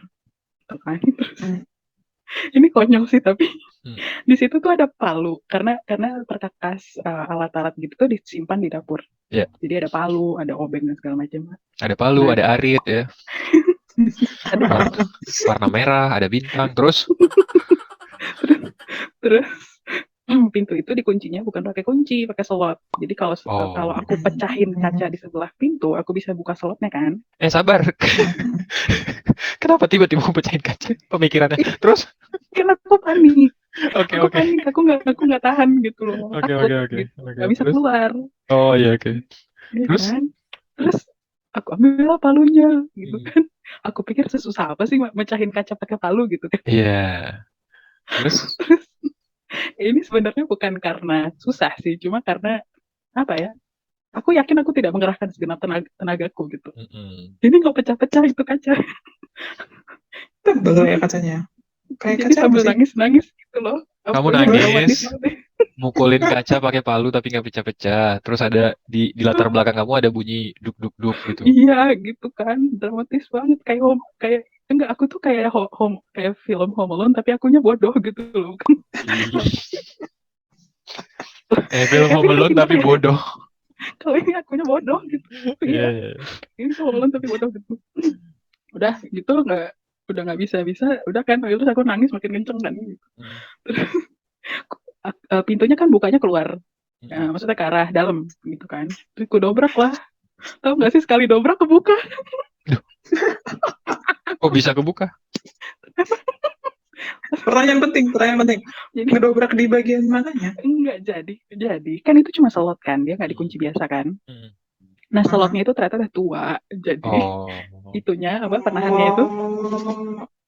Gitu kan. Ini konyol sih tapi di situ tuh ada palu karena perkakas alat-alat gitu tuh disimpan di dapur.
Iya.
Jadi ada palu, ada obeng dan segala macam.
Ada palu,
Nah,
ada arit ya. Warna merah, ada bintang. Terus
terus pintu itu dikuncinya bukan pakai kunci, pakai slot. Jadi kalau aku pecahin kaca di sebelah pintu, aku bisa buka slotnya kan.
Sabar. Kenapa tiba-tiba mau pecahin kaca? Pemikirannya. Terus?
Karena aku panik.
Oke.
Panik, aku nggak tahan gitu loh. Takut gitu. Nggak bisa keluar.
Oh iya, oke.
Terus? Kan? Terus aku ambil palunya gitu kan. Aku pikir sesusah apa sih mecahin kaca pakai palu gitu kan.
Iya. Terus
ini sebenarnya bukan karena susah sih, cuma karena apa ya? Aku yakin aku tidak mengerahkan segenap tenagaku gitu. Jadi nggak pecah-pecah itu kaca.
Tebel ya kacanya. Kayak
jadi sambil nangis gitu loh.
Kamu nangis, mukulin kaca pakai palu tapi nggak pecah-pecah. Terus ada di latar belakang kamu ada bunyi duk gitu.
Iya gitu kan, dramatis banget kayak enggak, aku tuh kayak kayak film Home Alone tapi akunya bodoh gitu loh.
Film Home Alone tapi bodoh.
Kalau ini akunya bodoh gitu. Iya. Ini Home Alone tapi bodoh gitu. Udah gitu udah nggak bisa, udah kan terus aku nangis makin kenceng kan gitu. Terus pintunya kan bukanya keluar. Nah, maksudnya ke arah dalam gitu kan. Terus aku dobrak lah. Tahu nggak sih sekali dobrak kebuka.
Kok bisa kebuka?
Pertanyaan penting. Jadi ngedobrak di bagian mananya?
Enggak jadi. Kan itu cuma slot kan, dia nggak dikunci biasa kan. Nah slotnya itu ternyata udah tua, jadi itunya penahannya itu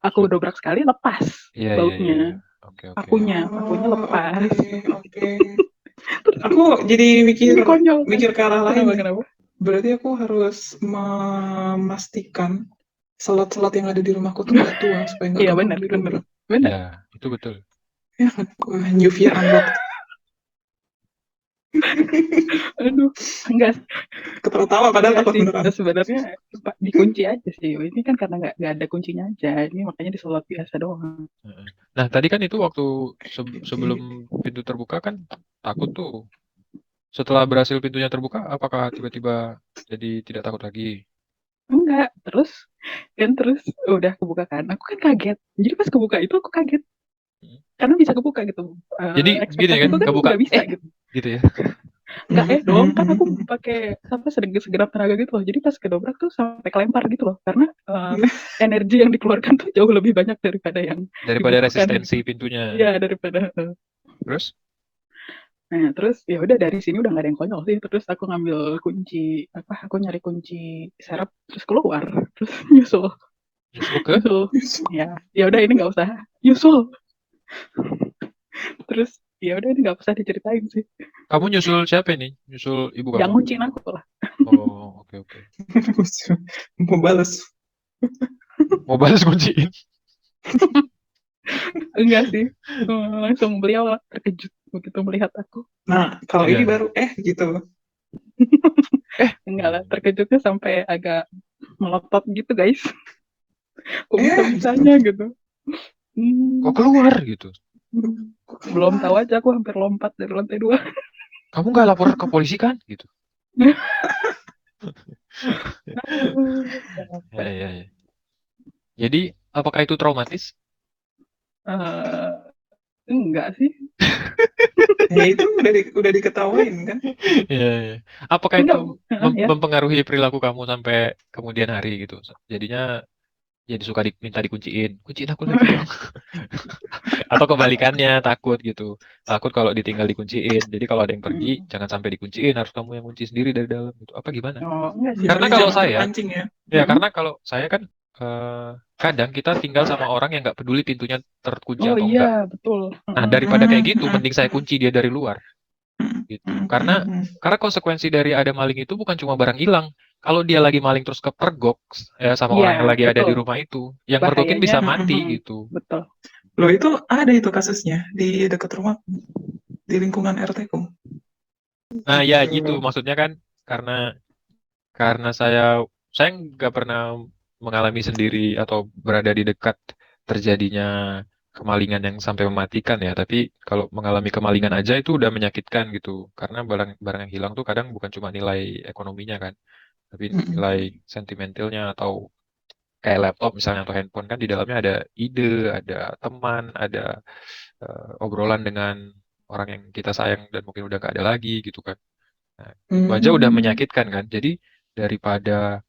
aku dobrak sekali lepas bautnya. Akunya lepas.
Aku jadi mikir ke arah lain.
Kenapa?
Berarti aku harus memastikan slot-slot yang ada di rumahku tuh nggak tua supaya nggak gampang didobrak.
Benar.
Ya, itu betul.
Ya kan, new fear unlocked.
Aduh, enggak.
Ketawa padahal takut beneran.
Sebenarnya dikunci aja sih. Ini kan karena nggak ada kuncinya aja. Ini makanya diselot biasa doang.
Nah, tadi kan itu waktu sebelum pintu terbuka kan takut tuh. Setelah berhasil pintunya terbuka, apakah tiba-tiba jadi tidak takut lagi?
Enggak, terus udah kebuka kan. Aku kan kaget. Jadi pas kebuka itu aku kaget. Karena bisa kebuka gitu.
Jadi gini kan, kebuka
bisa
gitu ya.
Enggak dong, kan aku pakai segenap tenaga gitu loh. Jadi pas kedobrak tuh sampai kelempar gitu loh. Karena energi yang dikeluarkan tuh jauh lebih banyak daripada
resistensi pintunya.
Iya, daripada.
Terus?
Nah, terus ya udah dari sini udah nggak ada yang konyol sih. Terus aku ngambil kunci aku nyari kunci serep terus keluar. Terus nyusul ke? Ya udah ini nggak usah nyusul. Terus ya udah ini nggak usah diceritain sih.
Kamu nyusul siapa ini? Nyusul ibu kamu?
Yang ngunciin aku lah.
Oh, oke.
Mau balas
kunciin?
Enggak sih. Langsung beliau terkejut begitu melihat aku.
Nah, kalau ini baru gitu.
Enggak lah, terkejutnya sampai agak melotot gitu guys. Kok bisa-bisanya gitu.
Kok keluar gitu?
Belum tahu aja, aku hampir lompat dari lantai 2.
Kamu nggak lapor ke polisi kan? Gitu. Ya. Jadi, apakah itu traumatis?
Enggak sih.
Ya itu udah diketawain kan?
Iya. Apakah itu mempengaruhi perilaku kamu sampai kemudian hari gitu? Jadinya jadi suka minta dikunciin aku lagi dong. Atau kebalikannya, takut gitu. Takut kalau ditinggal dikunciin. Jadi kalau ada yang pergi, jangan sampai dikunciin, harus kamu yang kunci sendiri dari dalam gitu. Apa gimana?
Oh, enggak sih.
Karena kalau saya,
ya.
Karena kalau saya kan kadang kita tinggal sama orang yang nggak peduli pintunya terkunci
Oh
atau enggak.
iya, betul.
Nah,
Heeh.
daripada kayak gitu,
Hmm,
mending saya kunci dia dari luar, gitu. Karena konsekuensi dari ada maling itu bukan cuma barang hilang. Kalau dia lagi maling terus kepergok ya sama
Iya,
orang yang lagi ada di
betul.
rumah itu, yang mergokin
Bahayanya,
bisa mati gitu.
betul.
Loh itu ada itu kasusnya di dekat rumah, di lingkungan RT ku.
Nah, ya
Gitu.
gitu maksudnya kan karena karena saya nggak pernah mengalami sendiri atau berada di dekat terjadinya kemalingan yang sampai mematikan ya. Tapi kalau mengalami kemalingan aja itu udah menyakitkan gitu. Karena barang-barang yang hilang tuh kadang bukan cuma nilai ekonominya kan, tapi
Mm-mm.
nilai sentimentalnya atau kayak laptop misalnya atau handphone kan di dalamnya ada ide, ada teman, ada obrolan dengan orang yang kita sayang dan mungkin udah gak ada lagi gitu kan. Nah, itu aja udah
Hmm.
menyakitkan kan. Jadi daripada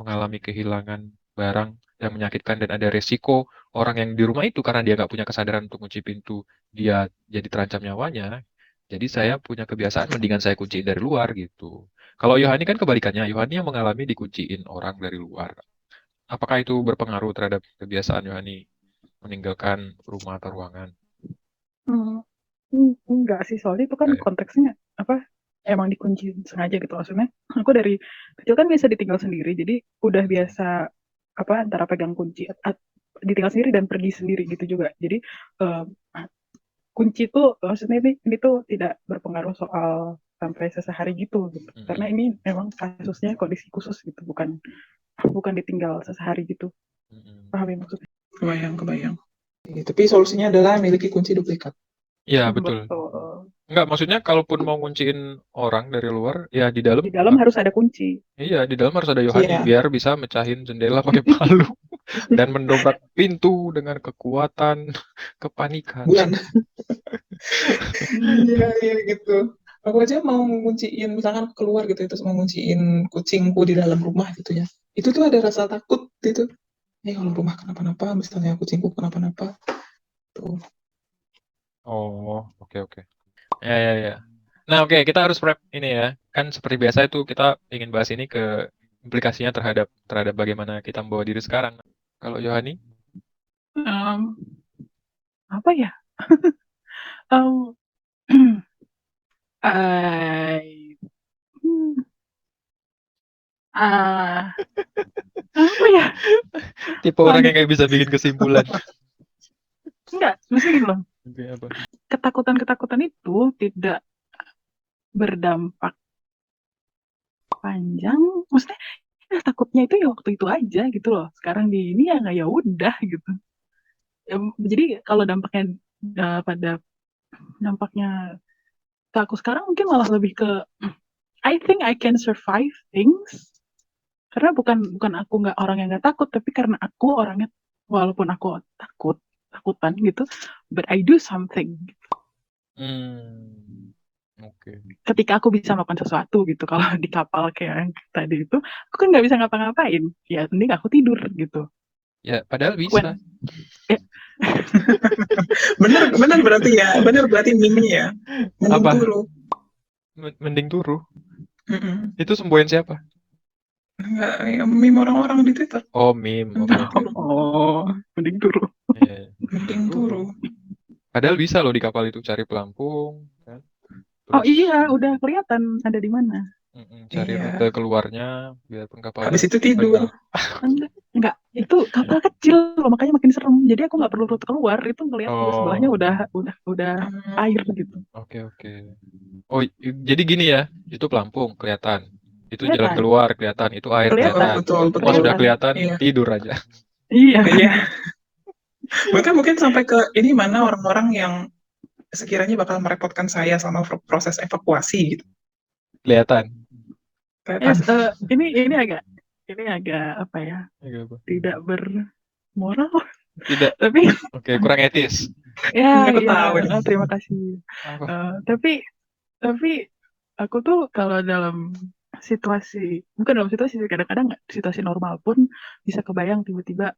mengalami kehilangan barang yang menyakitkan dan ada resiko orang yang di rumah itu karena dia nggak punya kesadaran untuk kunci pintu, dia jadi terancam nyawanya. Jadi saya punya kebiasaan mendingan saya kunciin dari luar gitu. Kalau Yohani kan kebalikannya, Yohani yang mengalami dikunciin orang dari luar. Apakah itu berpengaruh terhadap kebiasaan Yohani meninggalkan rumah atau ruangan?
Hmm, enggak sih, soalnya itu kan
Enggak ya?
konteksnya apa? Emang dikunci sengaja gitu maksudnya. Aku dari kecil kan biasa ditinggal sendiri, jadi udah
Hmm.
biasa apa antara pegang kunci, ditinggal sendiri dan pergi sendiri gitu juga. Jadi eh, kunci itu maksudnya ini tuh tidak berpengaruh soal sampai sesehari gitu, gitu. Karena
Mm-mm.
ini memang kasusnya kondisi khusus gitu, bukan bukan ditinggal sesehari gitu.
Mm-mm.
Paham ya maksudnya?
Kebayang. Tapi solusinya adalah miliki kunci duplikat.
Iya, betul.
Betul.
Enggak, maksudnya kalaupun mau ngunciin orang dari luar, ya di dalam,
Di dalam harus ada kunci.
iya, di dalam harus ada Yohani
Iya.
biar bisa mecahin jendela pakai palu dan mendobrak pintu dengan kekuatan kepanikan.
Bulan. Iya, iya gitu. Aku aja mau ngunciin, misalkan keluar gitu, terus mau ngunciin kucingku di dalam rumah gitu ya. Itu tuh ada rasa takut gitu. Kalau rumah kenapa-napa, misalnya kucingku kenapa-napa, tuh.
Oh, oke oke. Ya ya ya. Nah, oke, kita harus wrap ini ya. Kan seperti biasa itu kita ingin bahas ini ke implikasinya terhadap terhadap bagaimana kita membawa diri sekarang. Kalau Yohani,
Em, apa ya? Em, I- hmm, ah, apa ya?
tipe orang yang
Lanjut.
kayak bisa bikin kesimpulan.
Enggak, maksudnya gini loh.
Oke, apa?
Ketakutan-ketakutan itu tidak berdampak panjang. Maksudnya takutnya itu ya waktu itu aja gitu loh. Sekarang di ini ya nggak, ya udah gitu. Jadi kalau pada dampaknya ke aku sekarang mungkin malah lebih ke I think I can survive things karena bukan aku nggak orang yang nggak takut, tapi karena aku orangnya walaupun aku takutan gitu, but I do something
Hmm, oke.
ketika aku bisa melakukan sesuatu gitu. Kalau di kapal kayak yang tadi itu aku kan nggak bisa ngapa-ngapain, ya mending aku tidur gitu.
Ya, padahal bisa.
When eh,
Bener berarti ya, bener berarti meme ya. Mending
Apa?
turu.
Mending turu.
Mm-mm.
Itu semboyan siapa?
Nggak, ya, meme orang-orang di Twitter.
Oh, meme. Oke,
Mending
oke.
turu.
oh mending turu.
Iya, mending
Mending
turu.
turu.
Padahal bisa loh di kapal itu cari pelampung, kan?
Oh
Terus
iya, udah kelihatan ada di mana.
cari rute
Iya.
keluarnya, biarpun kapalnya
Habis itu tidur.
tenggelam.
Enggak, itu kapal kecil loh, makanya makin serem. Jadi aku nggak perlu rute keluar, itu ngeliat di sebelahnya
Oh,
udah
Hmm.
air gitu.
oke oke. Oh, jadi gini ya, itu pelampung kelihatan, itu jalan
Kelihatan,
keluar kelihatan, itu air
Betul,
kelihatan,
kelihatan.
betul,
Pas
betul.
sudah
kelihatan.
kelihatan,
Iya.
tidur aja.
Iya.
Iya. Mungkin sampai ke ini mana orang-orang yang sekiranya bakal merepotkan saya selama proses evakuasi gitu.
Kelihatan.
Kelihatan.
Ini agak apa ya?
Agak apa?
Tidak bermoral,
Tidak.
tapi
Oke, kurang etis.
Nggak
ya,
tahu nih.
terima kasih.
Apa?
Tapi aku tuh kalau dalam situasi, bukan dalam situasi sih, kadang-kadang situasi normal pun bisa kebayang tiba-tiba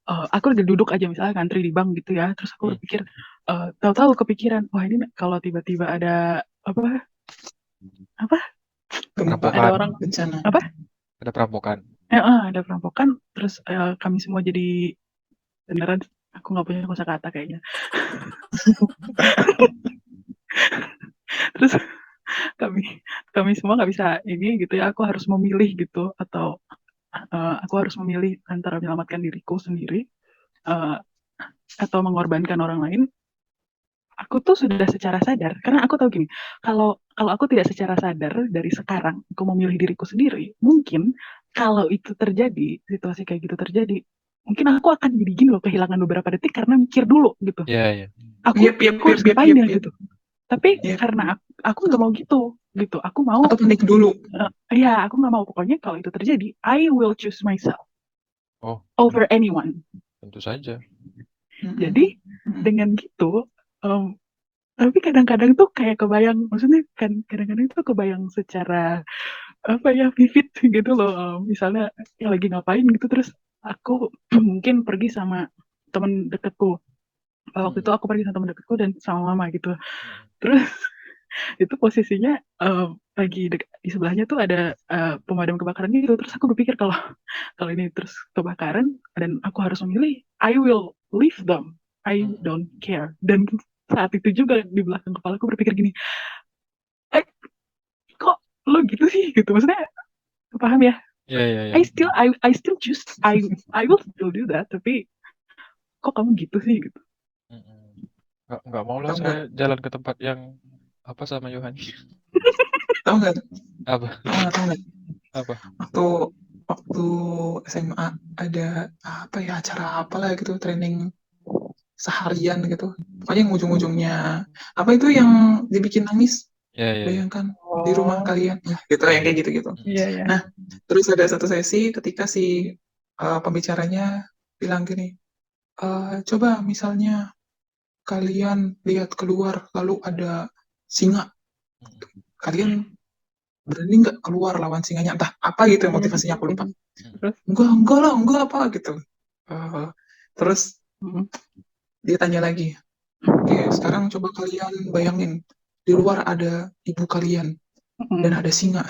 aku lagi duduk aja misalnya ngantri di bank gitu ya, terus aku
Hmm.
berpikir tahu-tahu kepikiran, wah ini kalau tiba-tiba ada apa
Gempa,
ada
Perampokan.
orang
bencana.
apa
Ada perampokan.
ada perampokan, terus kami semua jadi beneran aku nggak punya kosakata kayaknya. Terus kami kami semua nggak bisa ini gitu ya. Aku harus memilih gitu atau aku harus memilih antara menyelamatkan diriku sendiri eh, atau mengorbankan orang lain. Aku tuh sudah secara sadar karena aku tahu gini, kalau kalau aku tidak secara sadar dari sekarang aku memilih diriku sendiri, mungkin kalau itu terjadi, situasi kayak gitu terjadi, mungkin aku akan jadi gini loh, kehilangan beberapa detik karena mikir dulu gitu.
Iya, iya.
Aku
Yep.
harus ngapain ya gitu. Tapi
Yep.
karena aku nggak mau gitu. Aku mau
Atau panik dulu.
ya aku nggak mau, pokoknya kalau itu terjadi, I will choose myself
Oh,
over anyone.
tentu saja.
Jadi dengan gitu, tapi kadang-kadang tuh kayak kebayang, maksudnya kan kadang-kadang tuh kebayang secara apa ya, vivid gitu loh. Misalnya lagi ngapain gitu, terus aku mungkin pergi sama temen deketku. Waktu itu aku pergi sama temen deketku dan sama mama gitu. Terus itu posisinya lagi di sebelahnya tuh ada pemadam kebakaran gitu. Terus aku berpikir kalau kalau ini terus kebakaran dan aku harus memilih, I will leave them. I don't care. Dan saat itu juga di belakang kepala aku berpikir gini, kok lo gitu sih gitu, maksudnya paham ya?
Iya, iya, iya.
I still choose, I will still do that, tapi kok kamu gitu sih gitu.
Nggak mau lah saya jalan ke tempat yang apa sama Yohani.
Tahu nggak?
Apa?
Tahu nggak?
Apa?
Waktu SMA ada apa ya, acara apalah gitu, training seharian gitu. Pokoknya yang ujung-ujungnya apa itu yang dibikin nangis?
Iya, iya.
Bayangkan di rumah kalian, ya gitu, yang kayak gitu-gitu.
Iya.
Nah, terus ada satu sesi ketika si pembicaranya bilang gini, coba misalnya kalian lihat keluar lalu ada singa, kalian berani nggak keluar lawan singanya, entah apa gitu motivasinya, aku lupa. Enggak lah, enggak apa gitu. Terus dia tanya lagi, oke, sekarang coba kalian bayangin di luar ada ibu kalian dan ada singa.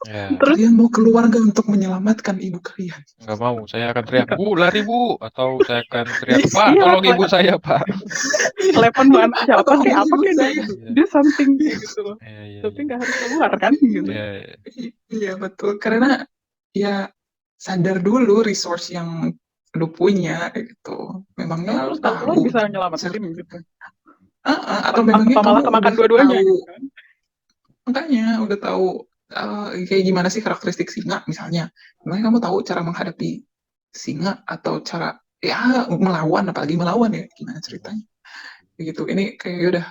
Ya.
Kalian mau keluar nggak untuk menyelamatkan ibu kalian?
Nggak mau, saya akan teriak, Bu, lari Bu. Atau saya akan teriak, Pak,
Iya,
tolong ibu saya, Pak.
telepon mana siapa
Atau
kayak apa
ibu
kayak
saya.
gitu. Do something kayak gitu loh.
Iya,
Tapi nggak harus keluar kan gitu.
iya.
Iya betul, karena ya sadar dulu resource yang lu punya gitu. Memangnya lu
Terus kalau keluar
tahu
bisa nyelamatin gitu.
atau memangnya
Apa malah
kamu
kemakan
udah
dua-duanya
tahu,
gitu kan.
makanya udah tahu kayak gimana sih karakteristik singa misalnya. Memangnya kamu tahu cara menghadapi singa atau cara ya melawan, apalagi melawan ya, gimana ceritanya? Begitu. Ini kayak udah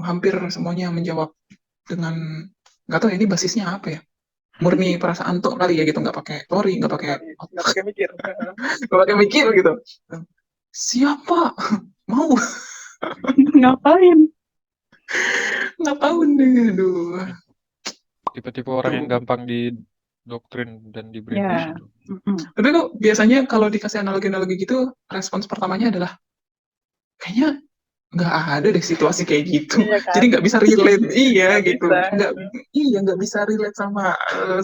hampir semuanya menjawab dengan, nggak tahu ya, ini basisnya apa ya? Murni perasaan tuh kali ya gitu, nggak pakai teori, nggak pakai
mikir.
nggak pakai mikir gitu. Siapa mau
Ngapain?
ngapain deh, aduh.
Tipe-tipe orang yang gampang didoktrin dan di brainwash itu.
Tapi kok biasanya kalau dikasih analogi-analogi gitu, respons pertamanya adalah kayaknya nggak ada deh situasi kayak gitu.
Iya kan?
Jadi nggak bisa relate, iya
Nggak
gitu.
bisa.
Nggak bisa relate sama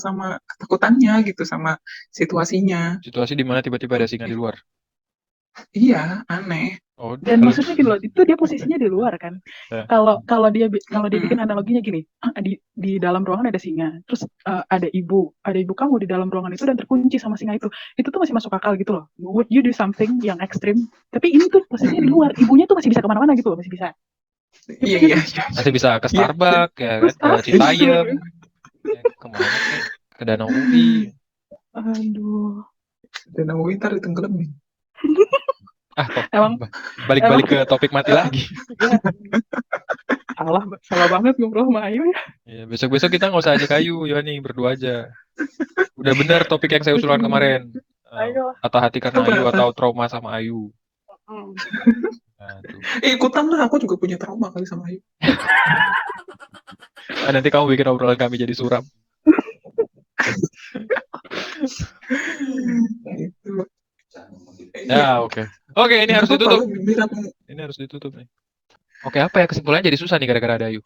sama ketakutannya gitu, sama situasinya.
Situasi di mana tiba-tiba ada singa di luar.
Iya, aneh.
Oh,
Dan maksudnya gini loh, itu dia posisinya di luar kan.
Ya.
Kalau dia bikin analoginya gini, di dalam ruangan ada singa, terus ada ibu kamu di dalam ruangan itu dan terkunci sama singa itu tuh masih masuk akal gitu loh. Would you do something yang ekstrim? Tapi ini tuh posisinya di luar, ibunya tuh masih bisa kemana-mana gitu loh, masih bisa.
Iya.
Masih bisa ke Starbucks, ya kan, ke Citayam, ya, kemana kan, ke Danau Ubi.
Aduh.
Danau Ubi ntar ditenggelam.
Balik-balik ke topik mati lagi.
Salah banget ngobrol sama Ayu ya.
Ya, besok-besok kita nggak usah ajak Ayu, Yohani, berdua aja. Udah benar topik yang saya usulkan kemarin. Patah hati karena Ayu atau trauma sama Ayu. Nah,
ikutan lah, aku juga punya trauma kali sama Ayu.
Nanti kamu bikin obrolan kami jadi suram. Ya, oke. Oke, ini harus ditutup. Ini harus ditutup nih. Oke, apa ya kesimpulannya jadi susah nih gara-gara ada Ayu.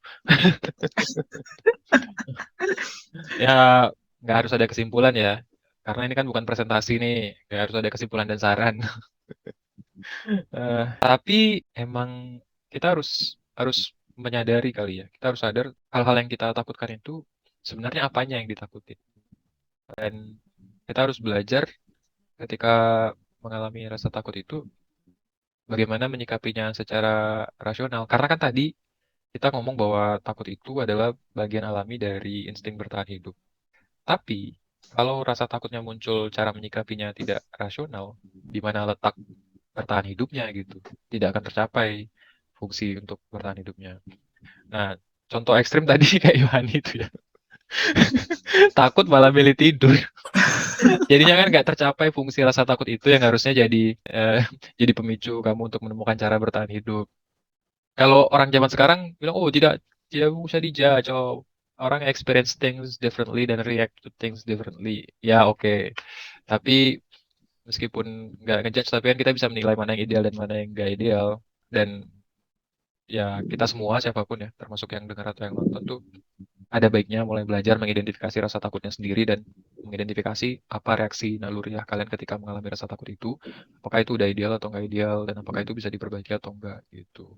Ya, nggak harus ada kesimpulan ya. karena ini kan bukan presentasi nih, nggak harus ada kesimpulan dan saran. Tapi emang kita harus menyadari kali ya, kita harus sadar hal-hal yang kita takutkan itu sebenarnya apanya yang ditakutin. Dan kita harus belajar ketika mengalami rasa takut itu bagaimana menyikapinya secara rasional. Karena kan tadi kita ngomong bahwa takut itu adalah bagian alami dari insting bertahan hidup. Tapi kalau rasa takutnya muncul cara menyikapinya tidak rasional, di mana letak bertahan hidupnya gitu, tidak akan tercapai fungsi untuk bertahan hidupnya. Nah, contoh ekstrim tadi kayak Yohani itu ya. Takut malah milih tidur. Jadinya kan nggak tercapai fungsi rasa takut itu yang harusnya jadi pemicu kamu untuk menemukan cara bertahan hidup. Kalau orang zaman sekarang bilang, oh tidak tidak usah dijudge, oh, orang experience things differently dan react to things differently. Ya oke. Tapi meskipun nggak ngejudge, tapi kan kita bisa menilai mana yang ideal dan mana yang nggak ideal. Dan ya kita semua siapapun ya, termasuk yang dengar atau yang nonton tuh ada baiknya mulai belajar mengidentifikasi rasa takutnya sendiri dan mengidentifikasi apa reaksi naluriah kalian ketika mengalami rasa takut itu. Apakah itu udah ideal atau nggak ideal dan apakah itu bisa diperbaiki atau enggak gitu.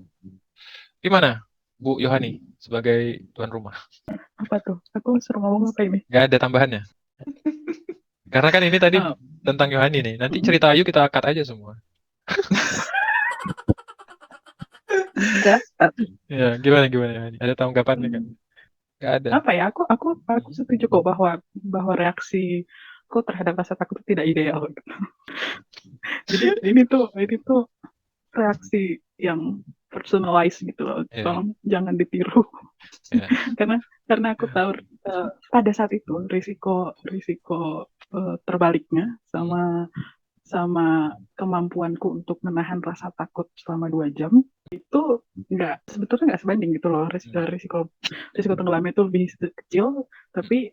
Gimana, Bu Yohani, sebagai tuan rumah?
Apa tuh? Aku suruh ngomong apa ini?
Nggak ada tambahannya? Karena kan ini tadi
Ah,
tentang Yohani nih. Nanti cerita Ayu kita cut aja semua.
enggak.
Ya, gimana Yohani? Ada tanggapannya kan? Nggak ada.
Apa ya? Aku setuju kok bahwa reaksiku terhadap rasa takut itu tidak ideal. Jadi ini tuh reaksi yang personalized gitu loh.
Iya,
Tolong jangan ditiru.
iya.
karena aku tahu pada saat itu risiko terbaliknya sama kemampuanku untuk menahan rasa takut selama 2 jam itu sebetulnya nggak sebanding gitu loh. Risiko tenggelamnya itu lebih kecil, tapi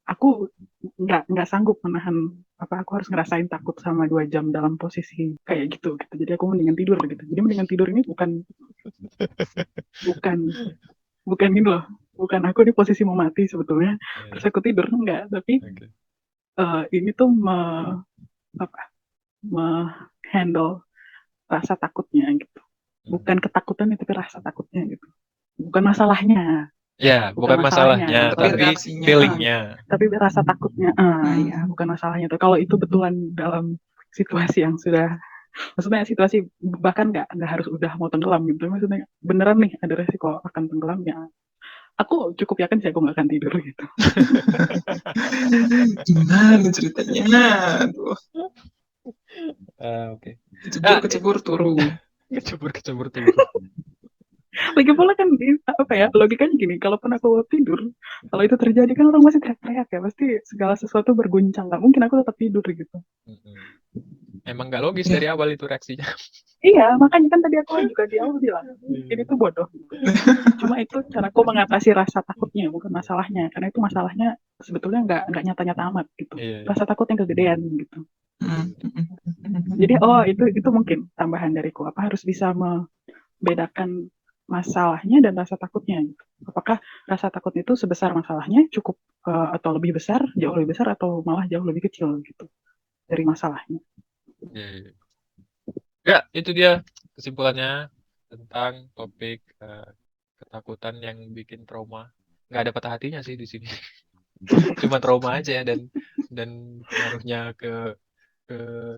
aku nggak sanggup menahan aku harus ngerasain takut sama 2 jam dalam posisi kayak gitu. Jadi aku mendingan tidur gitu. Jadi mendingan tidur ini bukan bukan ini loh, bukan aku di posisi mau mati sebetulnya terus aku tidur, enggak, tapi
Oke.
ini tuh handle rasa takutnya gitu, bukan ketakutan tapi rasa takutnya gitu, bukan masalahnya
Ya, bukan masalahnya,
tapi
tapi
reaksinya.
feelingnya.
tapi rasa takutnya ya bukan masalahnya tuh. Kalau itu betulan dalam situasi yang sudah, maksudnya situasi bahkan nggak harus udah mau tenggelam gitu, maksudnya beneran nih ada resiko akan tenggelam ya, aku cukup yakin sih aku nggak akan tidur gitu.
Gimana ceritanya? Aduh,
Oke.
kecebur turun.
Kecebur turun.
Lagi pula kan apa ya, logikanya gini, kalaupun aku tidur, kalau itu terjadi kan orang masih teriak-teriak ya, pasti segala sesuatu berguncang, nggak mungkin aku tetap tidur gitu.
Emang nggak logis dari awal itu reaksinya.
Iya, makanya kan tadi aku juga di awal bilang ini tuh bodoh. Cuma itu caraku mengatasi rasa takutnya, bukan masalahnya, karena itu masalahnya sebetulnya nggak nyata-nyata amat gitu.
Iya.
Rasa takut yang kegedean gitu. Jadi itu mungkin tambahan dariku, apa harus bisa membedakan masalahnya dan rasa takutnya gitu. Apakah rasa takut itu sebesar masalahnya cukup atau lebih besar, jauh lebih besar, atau malah jauh lebih kecil gitu dari masalahnya.
Iya. Ya, itu dia kesimpulannya tentang topik ketakutan yang bikin trauma. Nggak ada patah hatinya sih di sini. Cuma trauma aja ya, dan pengaruhnya ke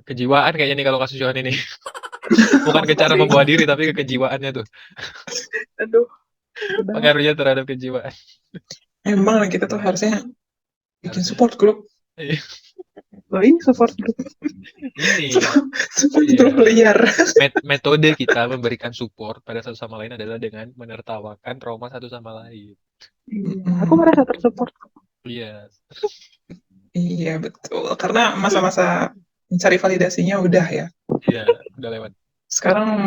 kejiwaan kayaknya nih kalau kasus Johan ini. Bukan ke cara membawa diri tapi ke kejiwaannya tuh.
Aduh,
pengaruhnya terhadap kejiwaan.
Emang kita tuh harusnya bikin support group.
Loh, ini support group.
Ini
support group liar.
Metode kita memberikan support pada satu sama lain adalah dengan menertawakan trauma satu sama lain.
Aku merasa tersupport.
Iya.
Iya betul, karena masa-masa mencari validasinya udah ya.
Iya, udah lewat.
Sekarang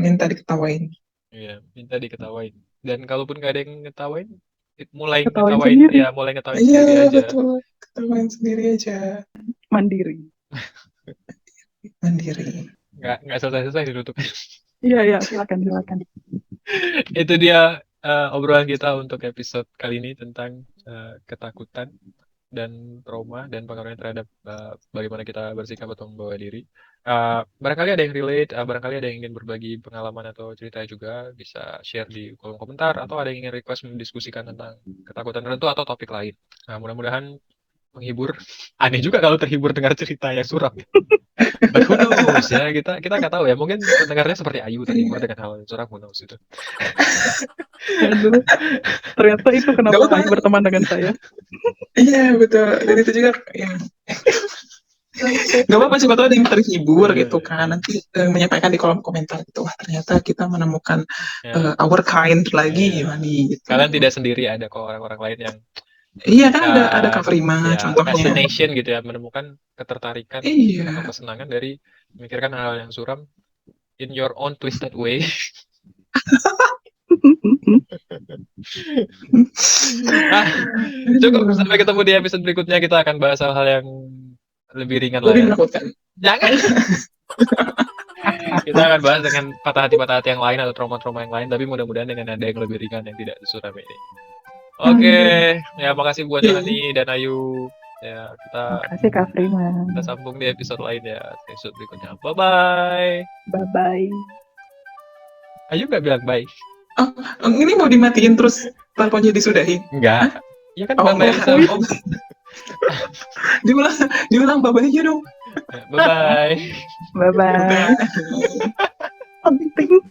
minta diketawain.
Iya, minta diketawain. Dan kalaupun gak ada yang ngetawain, mulai
Ketawain
ngetawain
sendiri.
ya, mulai ngetawain sendiri aja.
Iya betul, ketawain sendiri aja.
Mandiri.
Nggak selesai ditutup.
Iya, silakan.
Itu dia obrolan kita untuk episode kali ini tentang ketakutan. dan trauma dan pengaruhnya terhadap bagaimana kita bersikap atau membawa diri. Barangkali ada yang relate, barangkali ada yang ingin berbagi pengalaman atau cerita juga, bisa share di kolom komentar, atau ada yang ingin request mendiskusikan tentang ketakutan tertentu atau topik lain. Nah, mudah-mudahan menghibur. Aneh juga kalau terhibur dengar cerita yang suram. But who knows ya, kita nggak tahu ya. Mungkin pendengarnya seperti Ayu terhibur dengan hal yang suram, who knows itu.
Aduh, ternyata itu
Gak
kenapa
apa-apa.
Ayu berteman dengan saya.
Iya betul. Dan itu juga yang gak apa-apa, siapa tahu ada yang terhibur gitu kan. Nanti menyampaikan di kolom komentar gitu. Wah ternyata kita menemukan
Ya,
our kind lagi
ya.
nih gitu.
Kalian tidak sendiri, ada kok orang-orang lain yang
Iya kan ada Kak Prima
ya
contohnya.
fascination gitu ya, menemukan ketertarikan atau
Iya.
kesenangan dari memikirkan hal yang suram in your own twisted way. Cukup, sampai ketemu di episode berikutnya. Kita akan bahas hal-hal yang lebih ringan lah
Lebih
ya.
menakutkan.
Jangan. Kita akan bahas dengan patah hati yang lain atau trauma-trauma yang lain, tapi mudah-mudahan dengan ada yang lebih ringan yang tidak sesuram ini. Oke, ya makasih buat Johanny dan Ayu. Ya,
Makasih Kak Prima.
kita sambung di episode lain ya, episode berikutnya. Bye-bye.
Bye-bye.
Ayu nggak bilang bye?
Oh, ini mau dimatiin terus teleponnya disudahi?
Enggak. Ya kan
Oh,
bye-bye.
oh. diulang bye-bye aja dong.
Bye-bye.
Bye-bye. Penting.